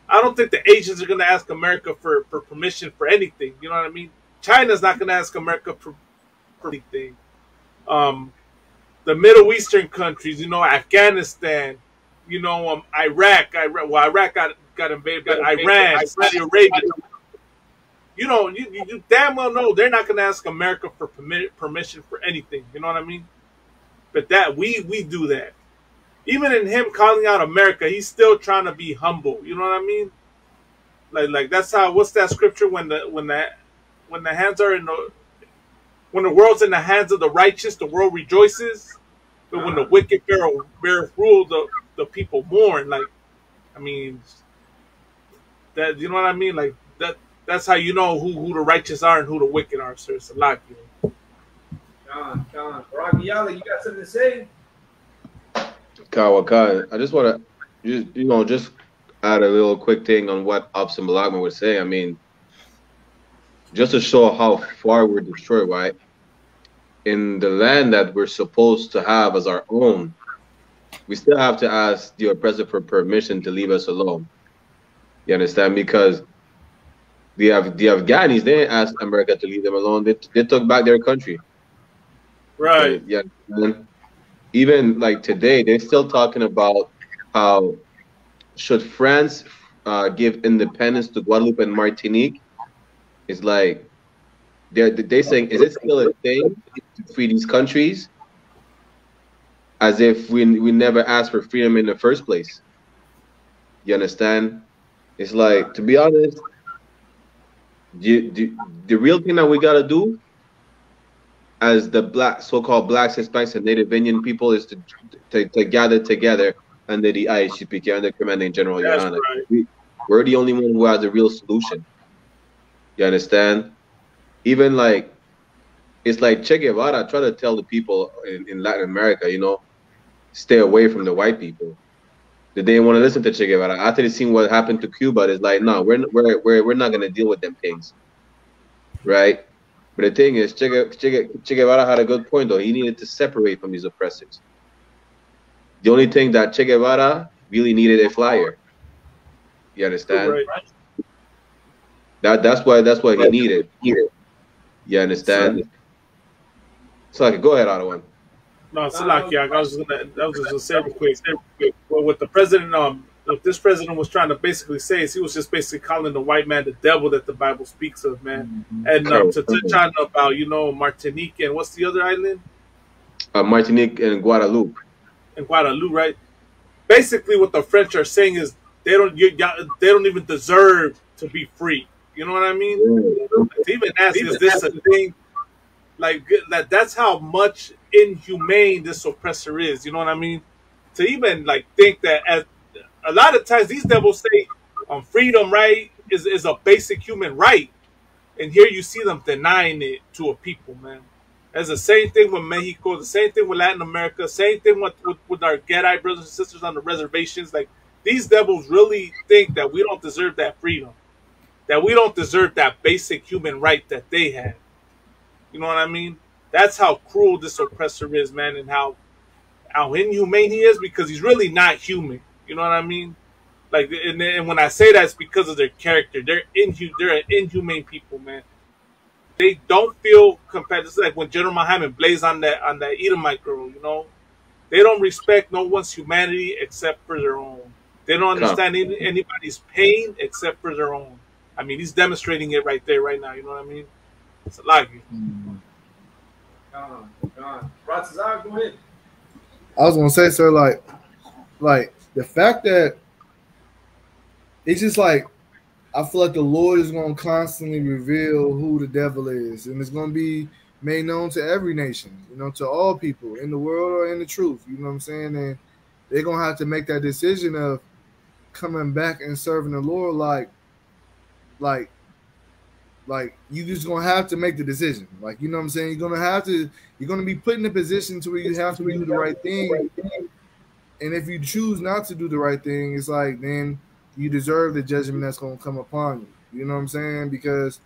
I don't think the Asians are going to ask America for permission for anything. You know what I mean? China's not going to ask America for anything. The Middle Eastern countries, you know, Afghanistan, you know, Iraq got invaded by Iran, Saudi Arabia. You know, you damn well know they're not going to ask America for permission for anything. You know what I mean? But that we do that. Even in him calling out America, he's still trying to be humble. You know what I mean? Like that's how. What's that scripture? When the hands are in when the world's in the hands of the righteous, the world rejoices. But when the wicked bear rule, the people mourn. Like, I mean, that, you know what I mean? Like that's how you know who the righteous are and who the wicked are, sir. It's a lot, you know. John. Rocky Yala, you got something to say? Kawaka, I just want to just add a little quick thing on what Ops and Balagman would say. I mean, just to show how far we're destroyed, right? In the land that we're supposed to have as our own, we still have to ask the oppressor for permission to leave us alone. You understand? Because the Afghanis, they didn't ask America to leave them alone. They took back their country. Right. Yeah. Even like today, they're still talking about how should France give independence to Guadeloupe and Martinique. It's like they're saying, is it still a thing to free these countries? As if we never asked for freedom in the first place. You understand? It's like, to be honest, the real thing that we gotta do as the so-called blacks, Hispanics, and Native Indian people is to gather together under the IHCPK, under Commanding General Yohana. Right. We're the only one who has a real solution. You understand? Even like, it's like Che Guevara try to tell the people in Latin America, you know, stay away from the white people. They didn't want to listen to Che Guevara. After they seen what happened to Cuba, it's like, no, we're not gonna deal with them things, right? But the thing is, Che Guevara had a good point though. He needed to separate from these oppressors. The only thing that Che Guevara really needed a flyer. You understand? Right. That's what he needed. You understand? So go ahead, Ottawa. No, Salaki, I was just gonna say real quick. Well, what the president, what this president was trying to basically say is he was just basically calling the white man the devil that the Bible speaks of, man. And to touch on about, you know, Martinique and what's the other island? Martinique and Guadeloupe. in Guadalupe, right? Basically, what the French are saying is they don't even deserve to be free. You know what I mean? Like, to even ask, is this a thing? Like that's how much inhumane this oppressor is. You know what I mean? To even like think that as a lot of times these devils say freedom, right, is a basic human right, and here you see them denying it to a people, man. It's the same thing with Mexico, the same thing with Latin America, same thing with our Gedi brothers and sisters on the reservations. Like these devils really think that we don't deserve that freedom, that we don't deserve that basic human right that they have. You know what I mean? That's how cruel this oppressor is, man, and how inhumane he is, because he's really not human. You know what I mean? Like, and when I say that, it's because of their character. They're an inhumane people, man. They don't feel compassion. It's like when General Muhammad blazed on that Edomite girl. You know, they don't respect no one's humanity except for their own. They don't understand anybody's pain except for their own. I mean, he's demonstrating it right there, right now. You know what I mean? It's a lot. Ratazar, go ahead. I was gonna say, sir, like the fact that it's just like I feel like the Lord is gonna constantly reveal who the devil is, and it's gonna be made known to every nation, you know, to all people in the world or in the truth. You know what I'm saying? And they're gonna have to make that decision of coming back and serving the Lord. Like you just gonna have to make the decision. Like, you know what I'm saying? You're gonna be put in a position to where you have to do the right thing. And if you choose not to do the right thing, it's like then you deserve the judgment that's gonna come upon you. You know what I'm saying? Because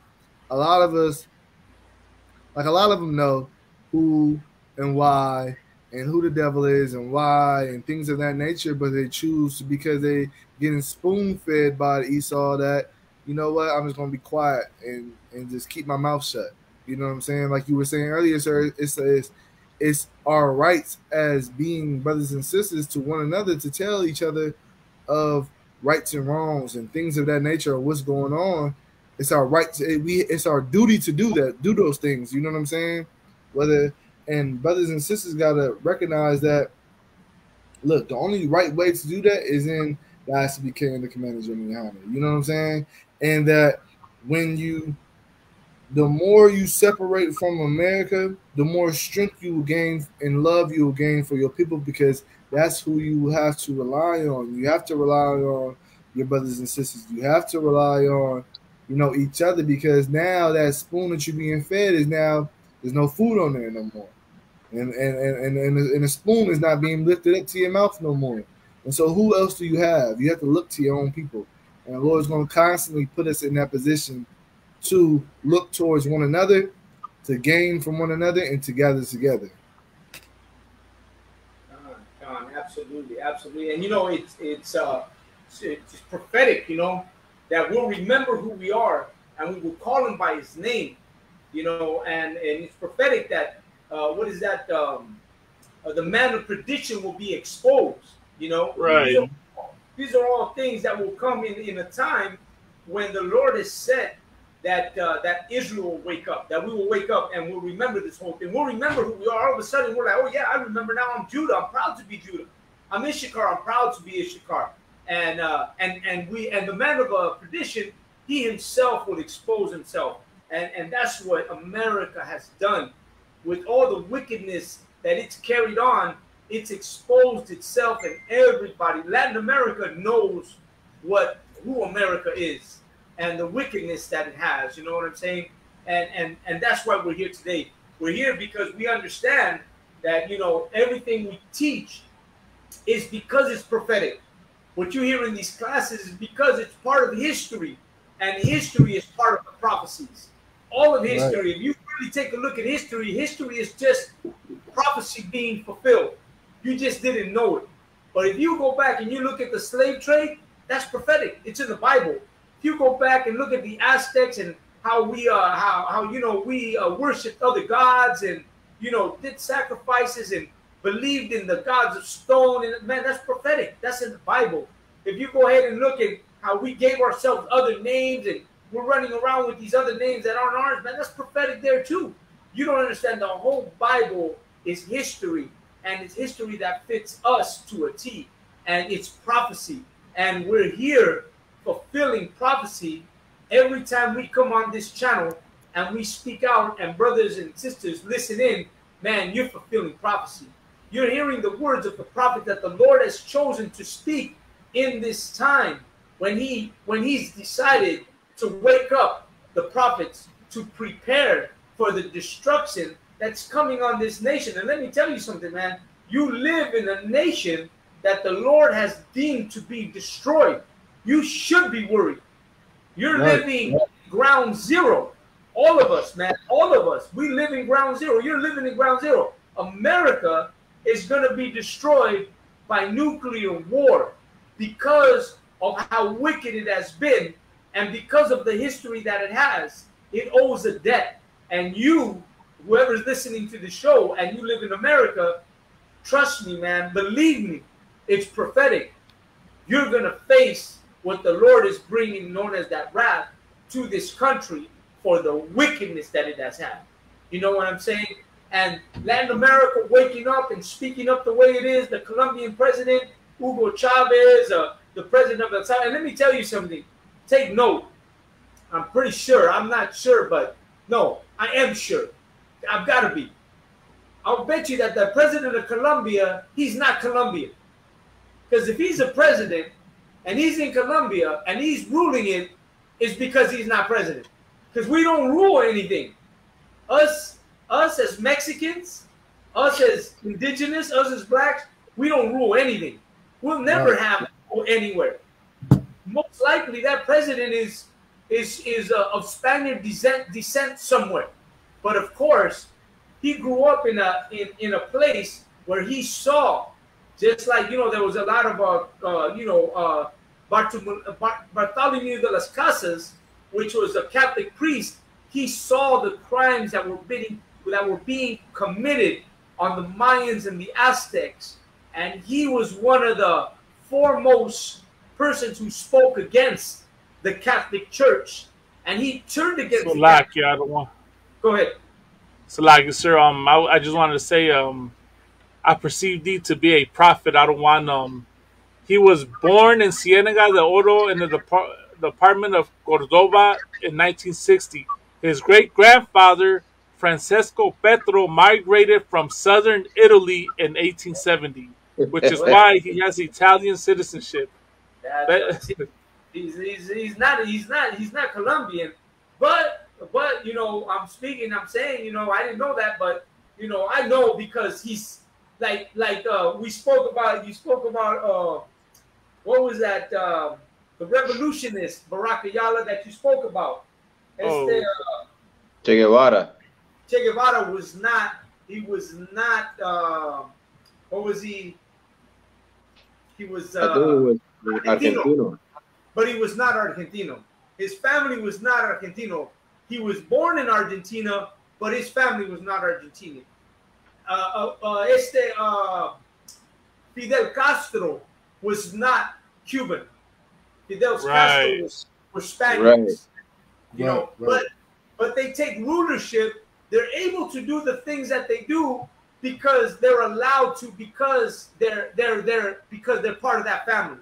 a lot of them know who and why and who the devil is and why and things of that nature, but they choose to, because they getting spoon fed by the Esau, that, you know what, I'm just gonna be quiet and just keep my mouth shut. You know what I'm saying? Like you were saying earlier, sir, it's our rights as being brothers and sisters to one another to tell each other of rights and wrongs and things of that nature, of what's going on. It's our right it's our duty to do those things. You know what I'm saying? And brothers and sisters gotta recognize that, look, the only right way to do that is in the ICBK and the Commanders of Muhammad. You know what I'm saying? And that the more you separate from America, the more strength you will gain and love you will gain for your people, because that's who you have to rely on. You have to rely on your brothers and sisters. You have to rely on, you know, each other, because now that spoon that you're being fed is now, there's no food on there no more. And the spoon is not being lifted up to your mouth no more. And so who else do you have? You have to look to your own people. And the Lord's going to constantly put us in that position to look towards one another, to gain from one another, and to gather together. Absolutely, absolutely. And, you know, it's prophetic, you know, that we'll remember who we are and we will call him by his name, you know, and it's prophetic that, the man of perdition will be exposed, you know. Right. These are all things that will come in a time when the Lord has said that Israel will wake up, that we will wake up and we'll remember this whole thing. We'll remember who we are. All of a sudden, we're like, oh, yeah, I remember now. I'm Judah. I'm proud to be Judah. I'm Issachar. I'm proud to be Issachar. And the man of perdition, he himself will expose himself. And that's what America has done. With all the wickedness that it's carried on, it's exposed itself, and everybody, Latin America knows who America is and the wickedness that it has. You know what I'm saying? And that's why we're here today. We're here because we understand that, you know, everything we teach is because it's prophetic. What you hear in these classes is because it's part of history, and history is part of the prophecies. All of history, right. If you really take a look at history, history is just prophecy being fulfilled. You just didn't know it. But if you go back and you look at the slave trade, that's prophetic. It's in the Bible. If you go back and look at the Aztecs and how we worshipped other gods and, you know, did sacrifices and believed in the gods of stone, and man, that's prophetic. That's in the Bible. If you go ahead and look at how we gave ourselves other names and we're running around with these other names that aren't ours, man, that's prophetic there too. You don't understand. The whole Bible is history, and it's history that fits us to a T, and it's prophecy. And we're here fulfilling prophecy every time we come on this channel and we speak out, and brothers and sisters listen in. Man, you're fulfilling prophecy. You're hearing the words of the prophet that the Lord has chosen to speak in this time, when he's decided to wake up the prophets to prepare for the destruction that's coming on this nation. And let me tell you something, man. You live in a nation that the Lord has deemed to be destroyed. You should be worried. You're living ground zero. All of us, man, all of us, we live in ground zero. You're living in ground zero. America is going to be destroyed by nuclear war because of how wicked it has been, and because of the history that it has. It owes a debt. And you, whoever's listening to the show, and you live in America, trust me, man, believe me, it's prophetic. You're going to face what the Lord is bringing, known as that wrath, to this country for the wickedness that it has had. You know what I'm saying? And Latin America waking up and speaking up the way it is, the Colombian president, Hugo Chavez, the president of El Salvador. And let me tell you something. Take note. I'm pretty sure. I'm not sure, but no, I am sure. I've got to be. I'll bet you that the president of Colombia, he's not Colombian. Because if he's a president and he's in Colombia and he's ruling it, it's because he's not president. Because we don't rule anything. Us as Mexicans, us as indigenous, us as blacks, we don't rule anything. We'll never have anywhere. Most likely that president is of Spaniard descent somewhere. But of course, he grew up in a place where he saw, just like, you know, there was a lot of Bartholomew de las Casas, which was a Catholic priest. He saw the crimes that were being committed on the Mayans and the Aztecs, and he was one of the foremost persons who spoke against the Catholic Church, and he turned against. So, I don't want. Go ahead. So, sir, I just wanted to say, I perceive thee to be a prophet. I don't want. He was born in Ciénaga de Oro in the department of Córdoba in 1960. His great-grandfather, Francesco Petro, migrated from southern Italy in 1870, which is why he has Italian citizenship. He's not Colombian, but you know, I'm saying, you know, I didn't know that, but you know, I know because he's like you spoke about what was that, the revolutionist Barack Ayala that you spoke about. Che Guevara. Che Guevara was not. He was not. What was he? He was. I think it was Argentino. But he was not Argentino. His family was not Argentino. He was born in Argentina, but his family was not Argentinian. Fidel Castro was not Cuban. Fidel Castro was Spanish. You know, but they take rulership. They're able to do the things that they do because they're allowed to, because they're part of that family.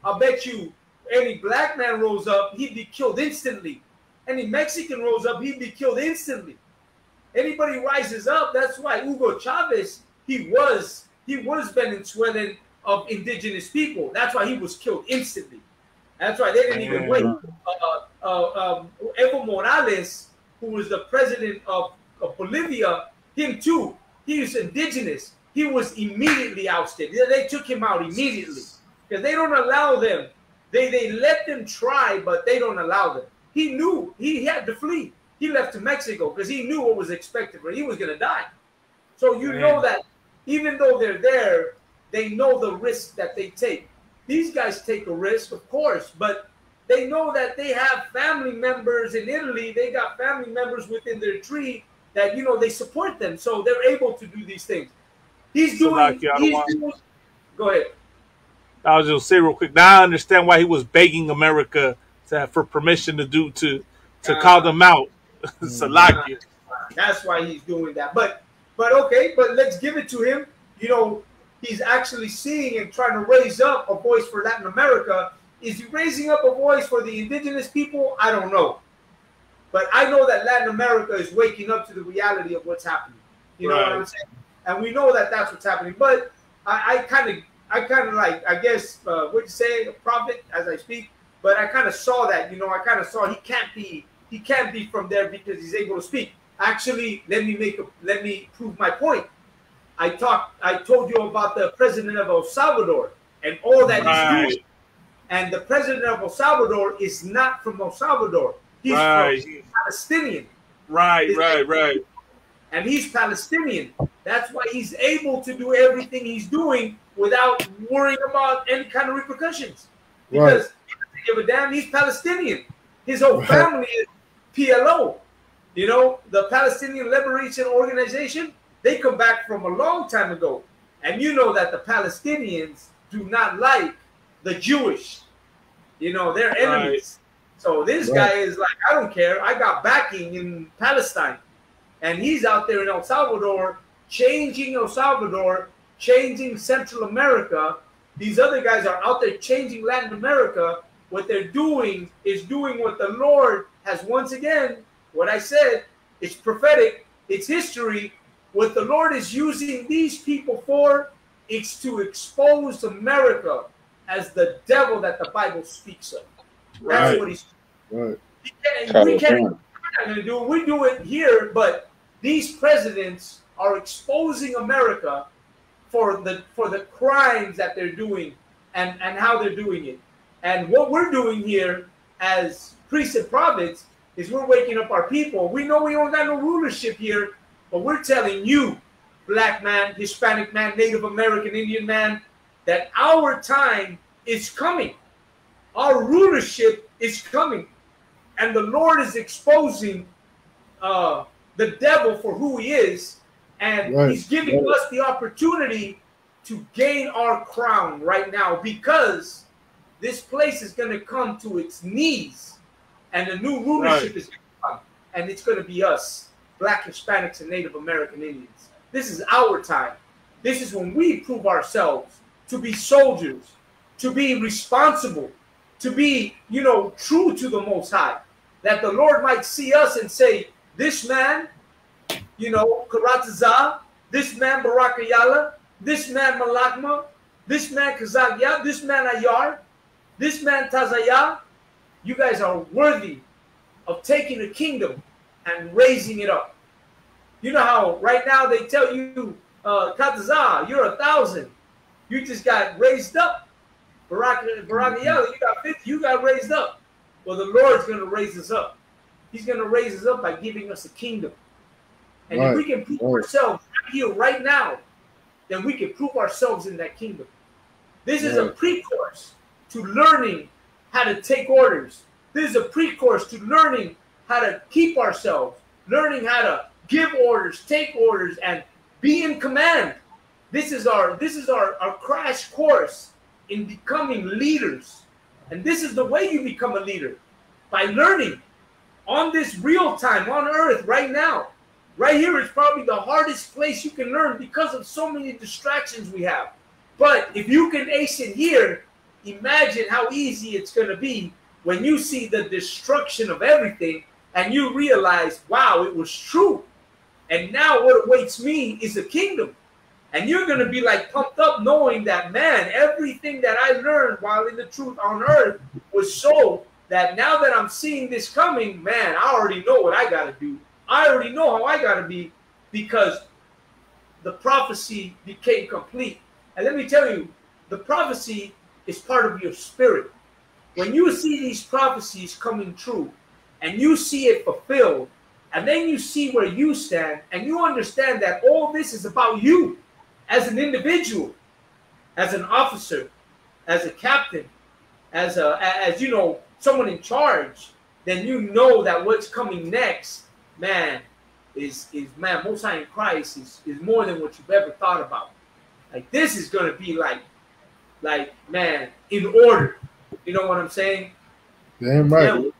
I'll bet you any black man rose up, he'd be killed instantly. Any Mexican rose up, he'd be killed instantly. Anybody rises up, that's why Hugo Chavez, he was Venezuelan of indigenous people. That's why he was killed instantly. That's why they didn't even wait. Evo Morales, who was the president of Bolivia, him too, he was indigenous. He was immediately ousted. They took him out immediately because they don't allow them. They let them try, but they don't allow them. He knew he had to flee. He left to Mexico because he knew what was expected for him. He was going to die. So you know that even though they're there, they know the risk that they take. These guys take a risk, of course, but they know that they have family members in Italy. They got family members within their tree that, you know, they support them. So they're able to do these things. Go ahead. I was just say real quick. Now I understand why he was begging America for permission to call them out. Salakia. That's why he's doing that. But okay, but let's give it to him. you know, he's actually seeing and trying to raise up a voice for Latin America. Is he raising up a voice for the indigenous people? I don't know. But I know that Latin America is waking up to the reality of what's happening. You know what I'm saying? And we know that that's what's happening. But I kind of like, I guess, what you say, a prophet as I speak. But I kind of saw that, you know, I kind of saw he can't be from there because he's able to speak. Actually, let me prove my point. I told you about the president of El Salvador and all that he's doing. And the president of El Salvador is not from El Salvador. He's Palestinian. Right. And he's Palestinian. That's why he's able to do everything he's doing without worrying about any kind of repercussions. Because he doesn't give a damn. He's Palestinian. His whole family is PLO. You know, the Palestinian Liberation Organization, they come back from a long time ago. And you know that the Palestinians do not like the Jewish. You know, they're enemies. So this guy is like, I don't care. I got backing in Palestine. And he's out there in El Salvador, changing El Salvador, changing Central America. These other guys are out there changing Latin America. What they're doing is doing what the Lord has once again, what I said, it's prophetic, it's history. What the Lord is using these people for is to expose America as the devil that the Bible speaks of. That's what he's doing. We can't, we're not going to do it. We do it here, but these presidents are exposing America for the crimes that they're doing and how they're doing it. And what we're doing here as priests and prophets is we're waking up our people. We know we don't got no rulership here, but we're telling you, black man, Hispanic man, Native American, Indian man, that our time is coming. Our rulership is coming. And the Lord is exposing the devil for who he is. And he's giving us the opportunity to gain our crown right now, because this place is going to come to its knees. And the new rulership is going to come. And it's going to be us, Black, Hispanics, and Native American Indians. This is our time. This is when we prove ourselves to be soldiers, to be responsible, to be, you know, true to the Most High. That the Lord might see us and say, this man, you know, Karataza, this man Barakayala, this man Malakma, this man Kazagya, this man Ayar, this man Tazaya, you guys are worthy of taking the kingdom and raising it up. You know how right now they tell you, Kataza, you're 1,000. You just got raised up. Barakayala, you got 50, you got raised up. Well, the Lord's going to raise us up. He's going to raise us up by giving us a kingdom. And if we can prove ourselves right here, right now, then we can prove ourselves in that kingdom. This is a pre-course to learning how to take orders. This is a pre-course to learning how to keep ourselves, learning how to give orders, take orders, and be in command. This is our crash course in becoming leaders. And this is the way you become a leader, by learning on this real time on earth right now. Right here is probably the hardest place you can learn because of so many distractions we have. But if you can ace it here, imagine how easy it's going to be when you see the destruction of everything and you realize, wow, it was true. And now what awaits me is a kingdom. And you're going to be like pumped up knowing that, man, everything that I learned while in the truth on earth was so that now that I'm seeing this coming, man, I already know what I got to do. I already know how I got to be, because the prophecy became complete. And let me tell you, the prophecy is part of your spirit. When you see these prophecies coming true and you see it fulfilled, and then you see where you stand and you understand that all this is about you as an individual, as an officer, as a captain, as you know, someone in charge, then you know that what's coming next, man, is Most High in Christ is more than what you've ever thought about. Like, this is gonna be like man, in order. You know what I'm saying? Damn right. Yeah,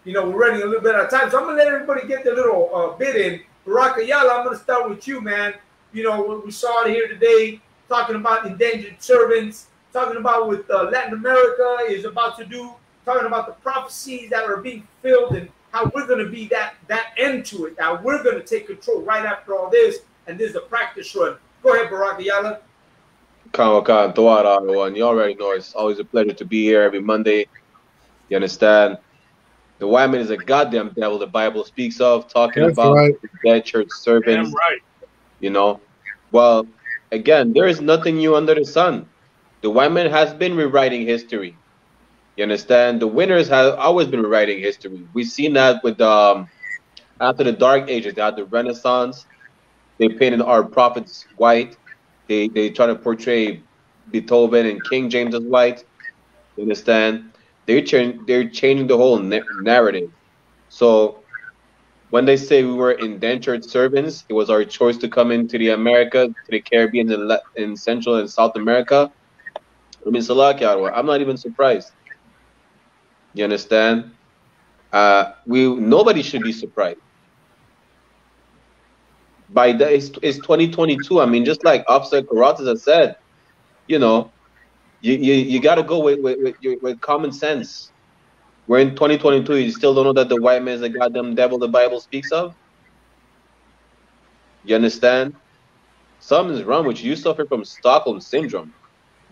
you know, we're running a little bit out of time, so I'm gonna let everybody get their little bit in. Barakayala, I'm gonna start with you, man. You know, what we saw here today, talking about indentured servants, talking about what Latin America is about to do, talking about the prophecies that are being fulfilled and how we're going to be that end to it. Now we're going to take control right after all this, and this is a practice run. Go ahead, Barack Ayala. And you already know it's always a pleasure to be here every Monday. You understand? The white man is a goddamn devil the Bible speaks of, talking That's about right. dead church servants. Damn right. You know, well, again, there is nothing new under the sun. The white man has been rewriting history. You understand? The winners have always been rewriting history. We've seen that with after the Dark Ages, they had the Renaissance. They painted our prophets white. They try to portray Beethoven and King James as white. You understand? They're changing the whole narrative. So when they say we were indentured servants, it was our choice to come into the America, to the Caribbean, and in Central and South America. I mean, Salakia, I'm not even surprised. You understand? Nobody should be surprised. By the it's 2022. I mean, just like Officer Karatas has said, you know, you got to go with common sense. We're in 2022. You still don't know that the white man is the goddamn devil the Bible speaks of? You understand? Something's wrong with you. You suffer from Stockholm syndrome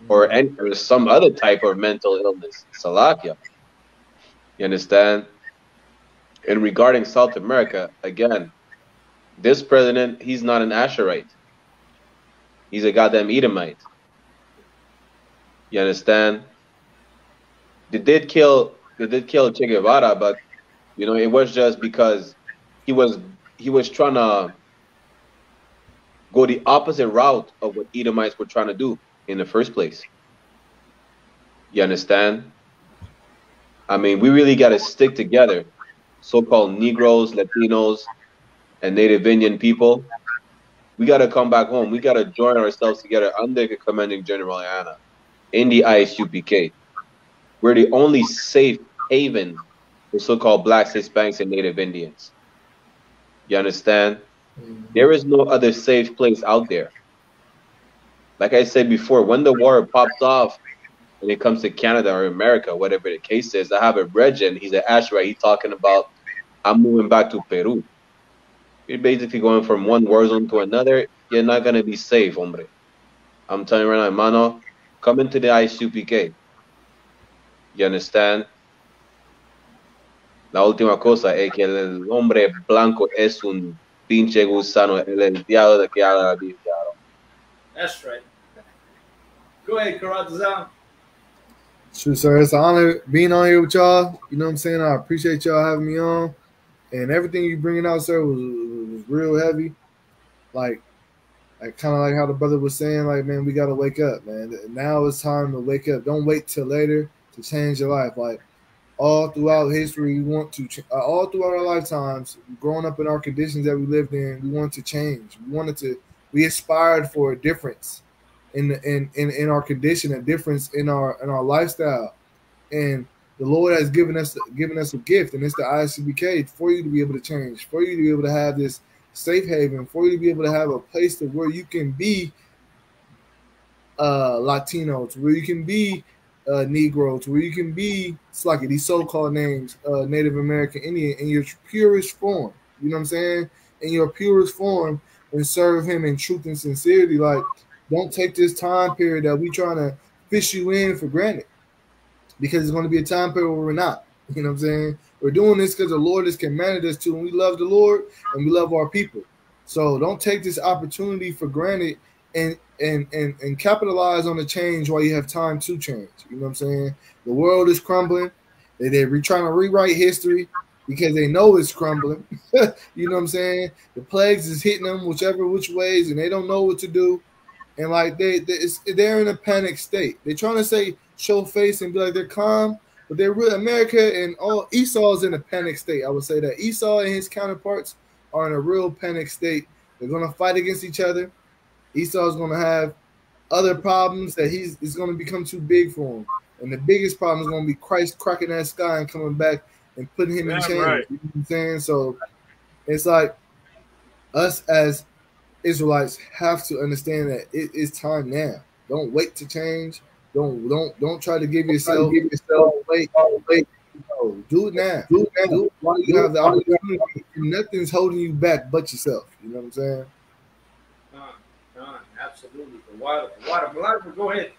or some other type of mental illness. Salakia. You understand? And regarding South America, again, this president, he's not an Asherite. He's a goddamn Edomite. You understand? They did kill Che Guevara, but you know, it was just because he was trying to go the opposite route of what Edomites were trying to do in the first place. You understand? I mean, we really got to stick together. So-called Negroes, Latinos, and Native Indian people. We got to come back home. We got to join ourselves together under the commanding General Anna in the ISUPK. We're the only safe haven for so-called blacks, Hispanics, and Native Indians. You understand? There is no other safe place out there. Like I said before, when the war pops off, when it comes to Canada or America, whatever the case is, I have a brethren, he's an Asherite, he's talking about, I'm moving back to Peru. You're basically going from one war zone to another. You're not going to be safe, hombre. I'm telling you right now, mano, come into the ISUPK. You understand? La última cosa es que el hombre blanco es un pinche gusano, el diablo de que habla la Biblia. That's right. Go ahead, Karatazan. Sure, sir. It's an honor being on here with y'all. You know what I'm saying? I appreciate y'all having me on. And everything you bringing out, sir, was real heavy. Like kind of like how the brother was saying, like, man, we got to wake up, man. Now it's time to wake up. Don't wait till later to change your life. Like, all throughout history, we want to, all throughout our lifetimes, growing up in our conditions that we lived in, we wanted to change. We aspired for a difference in our condition, a difference in our lifestyle. And the Lord has given us a gift, and it's the ISUPK for you to be able to change, for you to be able to have this safe haven, for you to be able to have a place to where you can be Latino, to where you can be Negro, to where you can be like these so-called names, Native American, Indian, in your purest form. You know what I'm saying? In your purest form, and serve Him in truth and sincerity. Like, don't take this time period that we trying to fish you in for granted, because it's going to be a time period where we're not. You know what I'm saying? We're doing this because the Lord has commanded us to, and we love the Lord and we love our people. So don't take this opportunity for granted and capitalize on the change while you have time to change. You know what I'm saying? The world is crumbling. They're trying to rewrite history because they know it's crumbling. You know what I'm saying? The plagues is hitting them which ways, and they don't know what to do. And like they're in a panic state. They're trying to show face and be like they're calm, but they're really, America and all Esau's in a panic state. I would say that Esau and his counterparts are in a real panic state. They're gonna fight against each other. Esau's gonna have other problems that it's gonna become too big for him. And the biggest problem is gonna be Christ cracking that sky and coming back and putting him in chains. Right. You know what I'm saying? So it's like us as Israelites have to understand that it is time now. Don't wait to change. Don't try to give yourself. Oh, wait. No, do it now. Do it while you have the opportunity. And nothing's holding you back but yourself. You know what I'm saying? Absolutely. The water. Go ahead.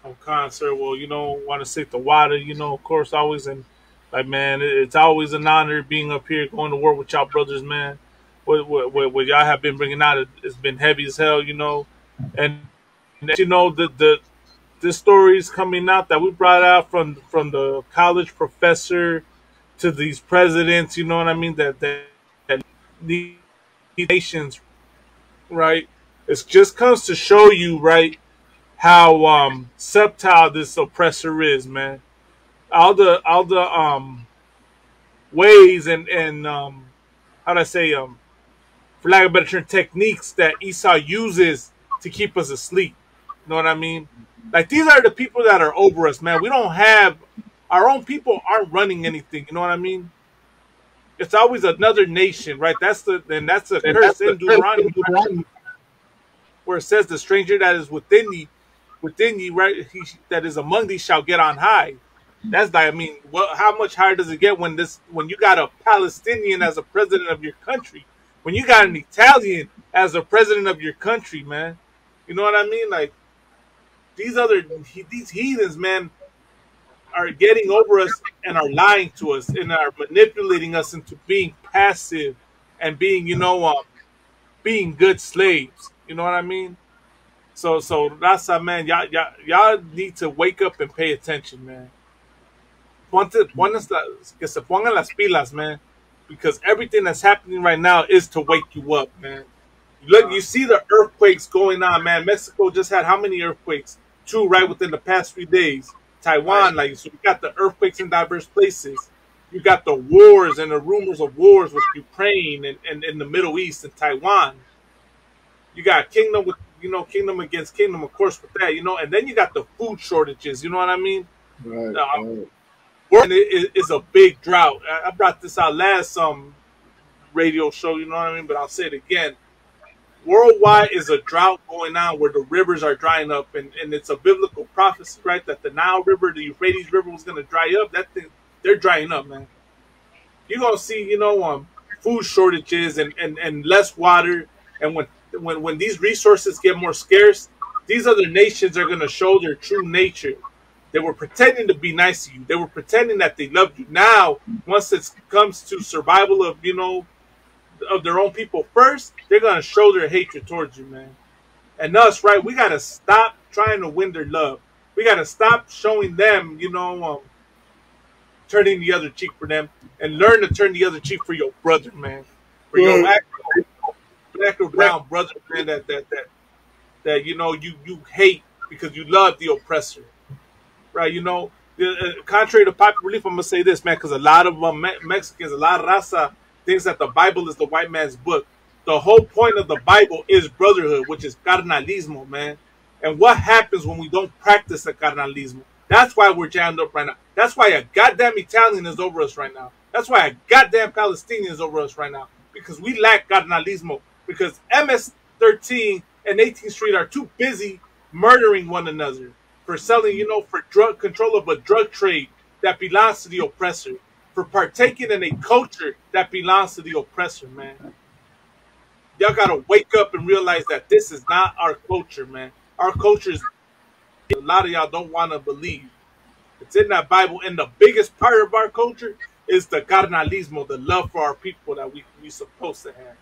Okay, sir. Well, want to say the water, of course, always. And like, man, it's always an honor being up here, going to war with y'all brothers, man. What y'all have been bringing out, it's been heavy as hell, And the stories coming out that we brought out from the college professor to these presidents, you know what I mean? That these nations, right? It just comes to show you, right, how subtle this oppressor is, man. All the ways and how do I say for lack of a better term, techniques that Esau uses to keep us asleep. You know what I mean? Like, these are the people that are over us, man. We don't have our own people aren't running anything. You know what I mean? It's always another nation, right? That's a curse in Deuteronomy, where it says the stranger that is within ye, right? That is among thee shall get on high. That's like, I mean, how much higher does it get when you got a Palestinian as a president of your country? When you got an Italian as a president of your country, man? You know what I mean? Like, these heathens, man, are getting over us and are lying to us and are manipulating us into being passive and being, being good slaves. You know what I mean? So Raza, man, y'all need to wake up and pay attention, man. Que se pongan las pilas, man, because everything that's happening right now is to wake you up, man. Look, you see the earthquakes going on, man. Mexico just had how many earthquakes? 2, right, within the past 3 days. Taiwan, like, so you got the earthquakes in diverse places. You got the wars and the rumors of wars with Ukraine and in the Middle East and Taiwan. You got kingdom against kingdom, of course, with that, and then you got the food shortages. You know what I mean? Right. It is a big drought. I brought this out last radio show, you know what I mean? But I'll say it again. Worldwide is a drought going on where the rivers are drying up, and it's a biblical prophecy, right? That the Nile River, the Euphrates River was going to dry up. That thing, they're drying up, man. You're going to see, food shortages and less water. And when these resources get more scarce, these other nations are going to show their true nature. They were pretending to be nice to you. They were pretending that they loved you. Now, once it comes to survival of, of their own people first, they're going to show their hatred towards you, man. And us, right, we got to stop trying to win their love. We got to stop showing them, turning the other cheek for them, and learn to turn the other cheek for your brother, man. For your black or brown brother, man, that you hate because you love the oppressor. Right, contrary to popular belief, I'm going to say this, man, because a lot of Mexicans, a lot of raza thinks that the Bible is the white man's book. The whole point of the Bible is brotherhood, which is carnalismo, man. And what happens when we don't practice the carnalismo? That's why we're jammed up right now. That's why a goddamn Italian is over us right now. That's why a goddamn Palestinian is over us right now. Because we lack carnalismo. Because MS-13 and 18th Street are too busy murdering one another. For selling, for drug control of a drug trade that belongs to the oppressor. For partaking in a culture that belongs to the oppressor, man. Y'all gotta wake up and realize that this is not our culture, man. Our culture is, a lot of y'all don't want to believe. It's in that Bible, and the biggest part of our culture is the carnalismo, the love for our people that we supposed to have.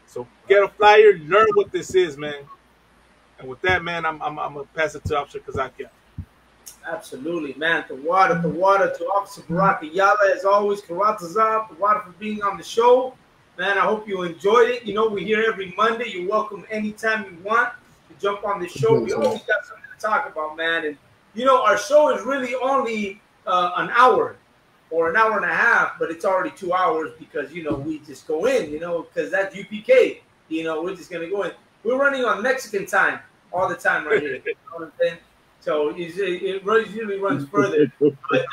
So get a flyer, learn what this is, man. And with that, man, I'm gonna pass it to Officer Kazakia. Absolutely, man. The water to Officer Baraka Yala, as always. Karatazab, the water for being on the show. Man, I hope you enjoyed it. We're here every Monday. You're welcome anytime you want to jump on the show. We always got something to talk about, man. And, our show is really only an hour or an hour and a half, but it's already 2 hours because, we just go in, because that's UPK. We're just going to go in. We're running on Mexican time all the time right here. You know what I'm saying? So it usually runs further. But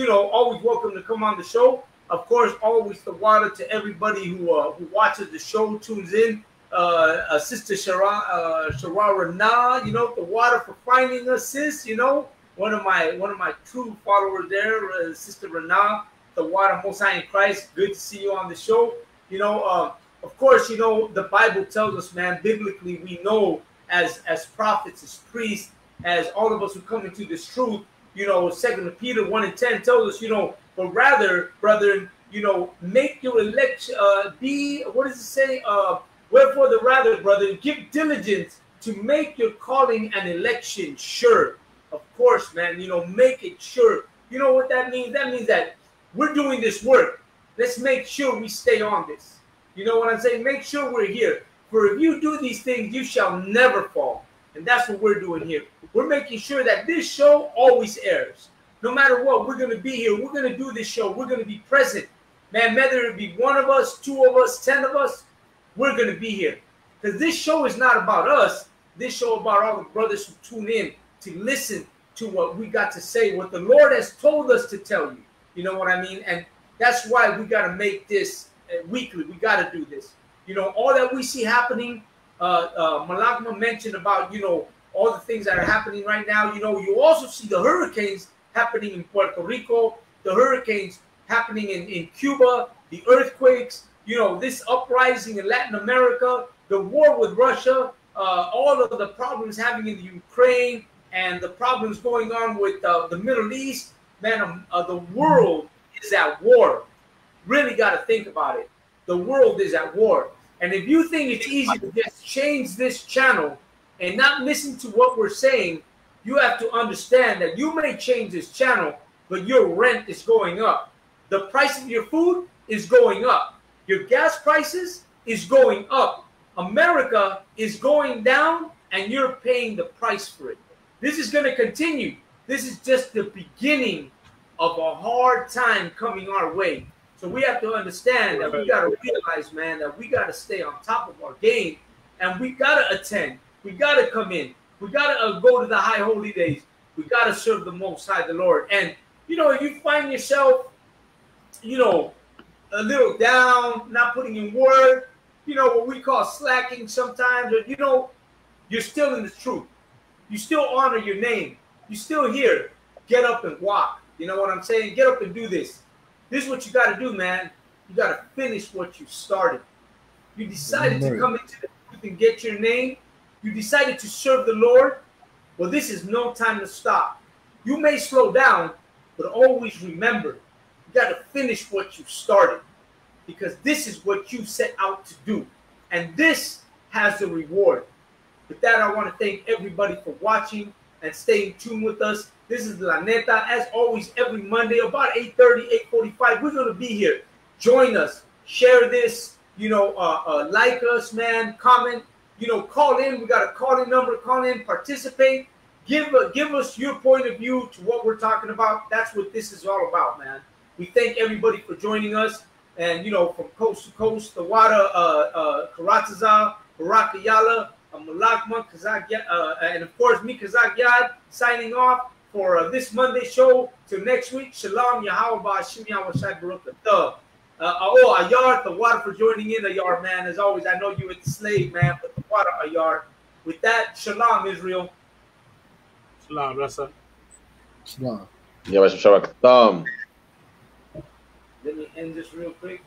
always welcome to come on the show. Of course, always the water to everybody who watches the show, tunes in. Sister Sharara Na, you know, the water for finding us, sis. You know, one of my true followers there, Sister Rana, the water Most High in Christ. Good to see you on the show. You know, of course, you know, the Bible tells us, man, biblically, we know as prophets, as priests, as all of us who come into this truth, you know, 2 Peter 1:10 tells us, you know, but rather, brethren, you know, make your election be, what does it say? Wherefore the rather, brethren, give diligence to make your calling and election sure. Of course, man, you know, make it sure. You know what that means? That means that we're doing this work. Let's make sure we stay on this. You know what I'm saying? Make sure we're here. For if you do these things, you shall never fall. And that's what we're doing here. We're making sure that this show always airs. No matter what, we're going to be here. We're going to do this show. We're going to be present. Man, whether it be one of us, two of us, 10 of us, we're going to be here. Because this show is not about us. This show about all the brothers who tune in to listen to what we got to say, what the Lord has told us to tell you. You know what I mean? And that's why we got to make this weekly. We got to do this. You know, all that we see happening, Malakma mentioned about, you know, all the things that are happening right now. You know, you also see the hurricanes happening in Puerto Rico, the hurricanes happening in Cuba, the earthquakes, you know, this uprising in Latin America, the war with Russia, all of the problems having in the Ukraine, and the problems going on with the Middle East. Man, the world is at war. Really got to think about it. The world is at war. And if you think it's easy to just change this channel and not listen to what we're saying, you have to understand that you may change this channel, but your rent is going up. The price of your food is going up. Your gas prices is going up. America is going down, and you're paying the price for it. This is going to continue. This is just the beginning of a hard time coming our way. So we have to understand that we got to realize, man, that we got to stay on top of our game, and we got to attend. We got to come in. We got to go to the high holy days. We got to serve the Most High, the Lord. And, you know, if you find yourself, you know, a little down, not putting in work, you know, what we call slacking sometimes, or, you know, you're still in the truth. You still honor your name. You still here. Get up and walk. You know what I'm saying? Get up and do this. This is what you got to do, man. You got to finish what you started. You decided to come into the truth and get your name. You decided to serve the Lord. Well, this is no time to stop. You may slow down, but always remember, you got to finish what you started, because this is what you set out to do. And this has a reward. With that, I want to thank everybody for watching and staying tuned with us. This is La Neta. As always, every Monday, about 8:30, 8:45, we're going to be here. Join us. Share this. You know, like us, man. Comment. You know, call in. We got a call-in number. Call in. Participate. Give us your point of view to what we're talking about. That's what this is all about, man. We thank everybody for joining us. And, you know, from coast to coast, the water, Karataza, Barakayala, Malakma, and of course, me, Kazak Yad, signing off for this Monday show. Till next week, Shalom, Yahweh, Ba'ashim, Yahweh, Shai, Baruch, Ayar, the water for joining in, Ayar, man. As always, I know you with the slave, man, but the water, Ayar. With that, Shalom, Israel. Shalom, Rasa. Shalom. Yeah, Shabbat. Let me end this real quick.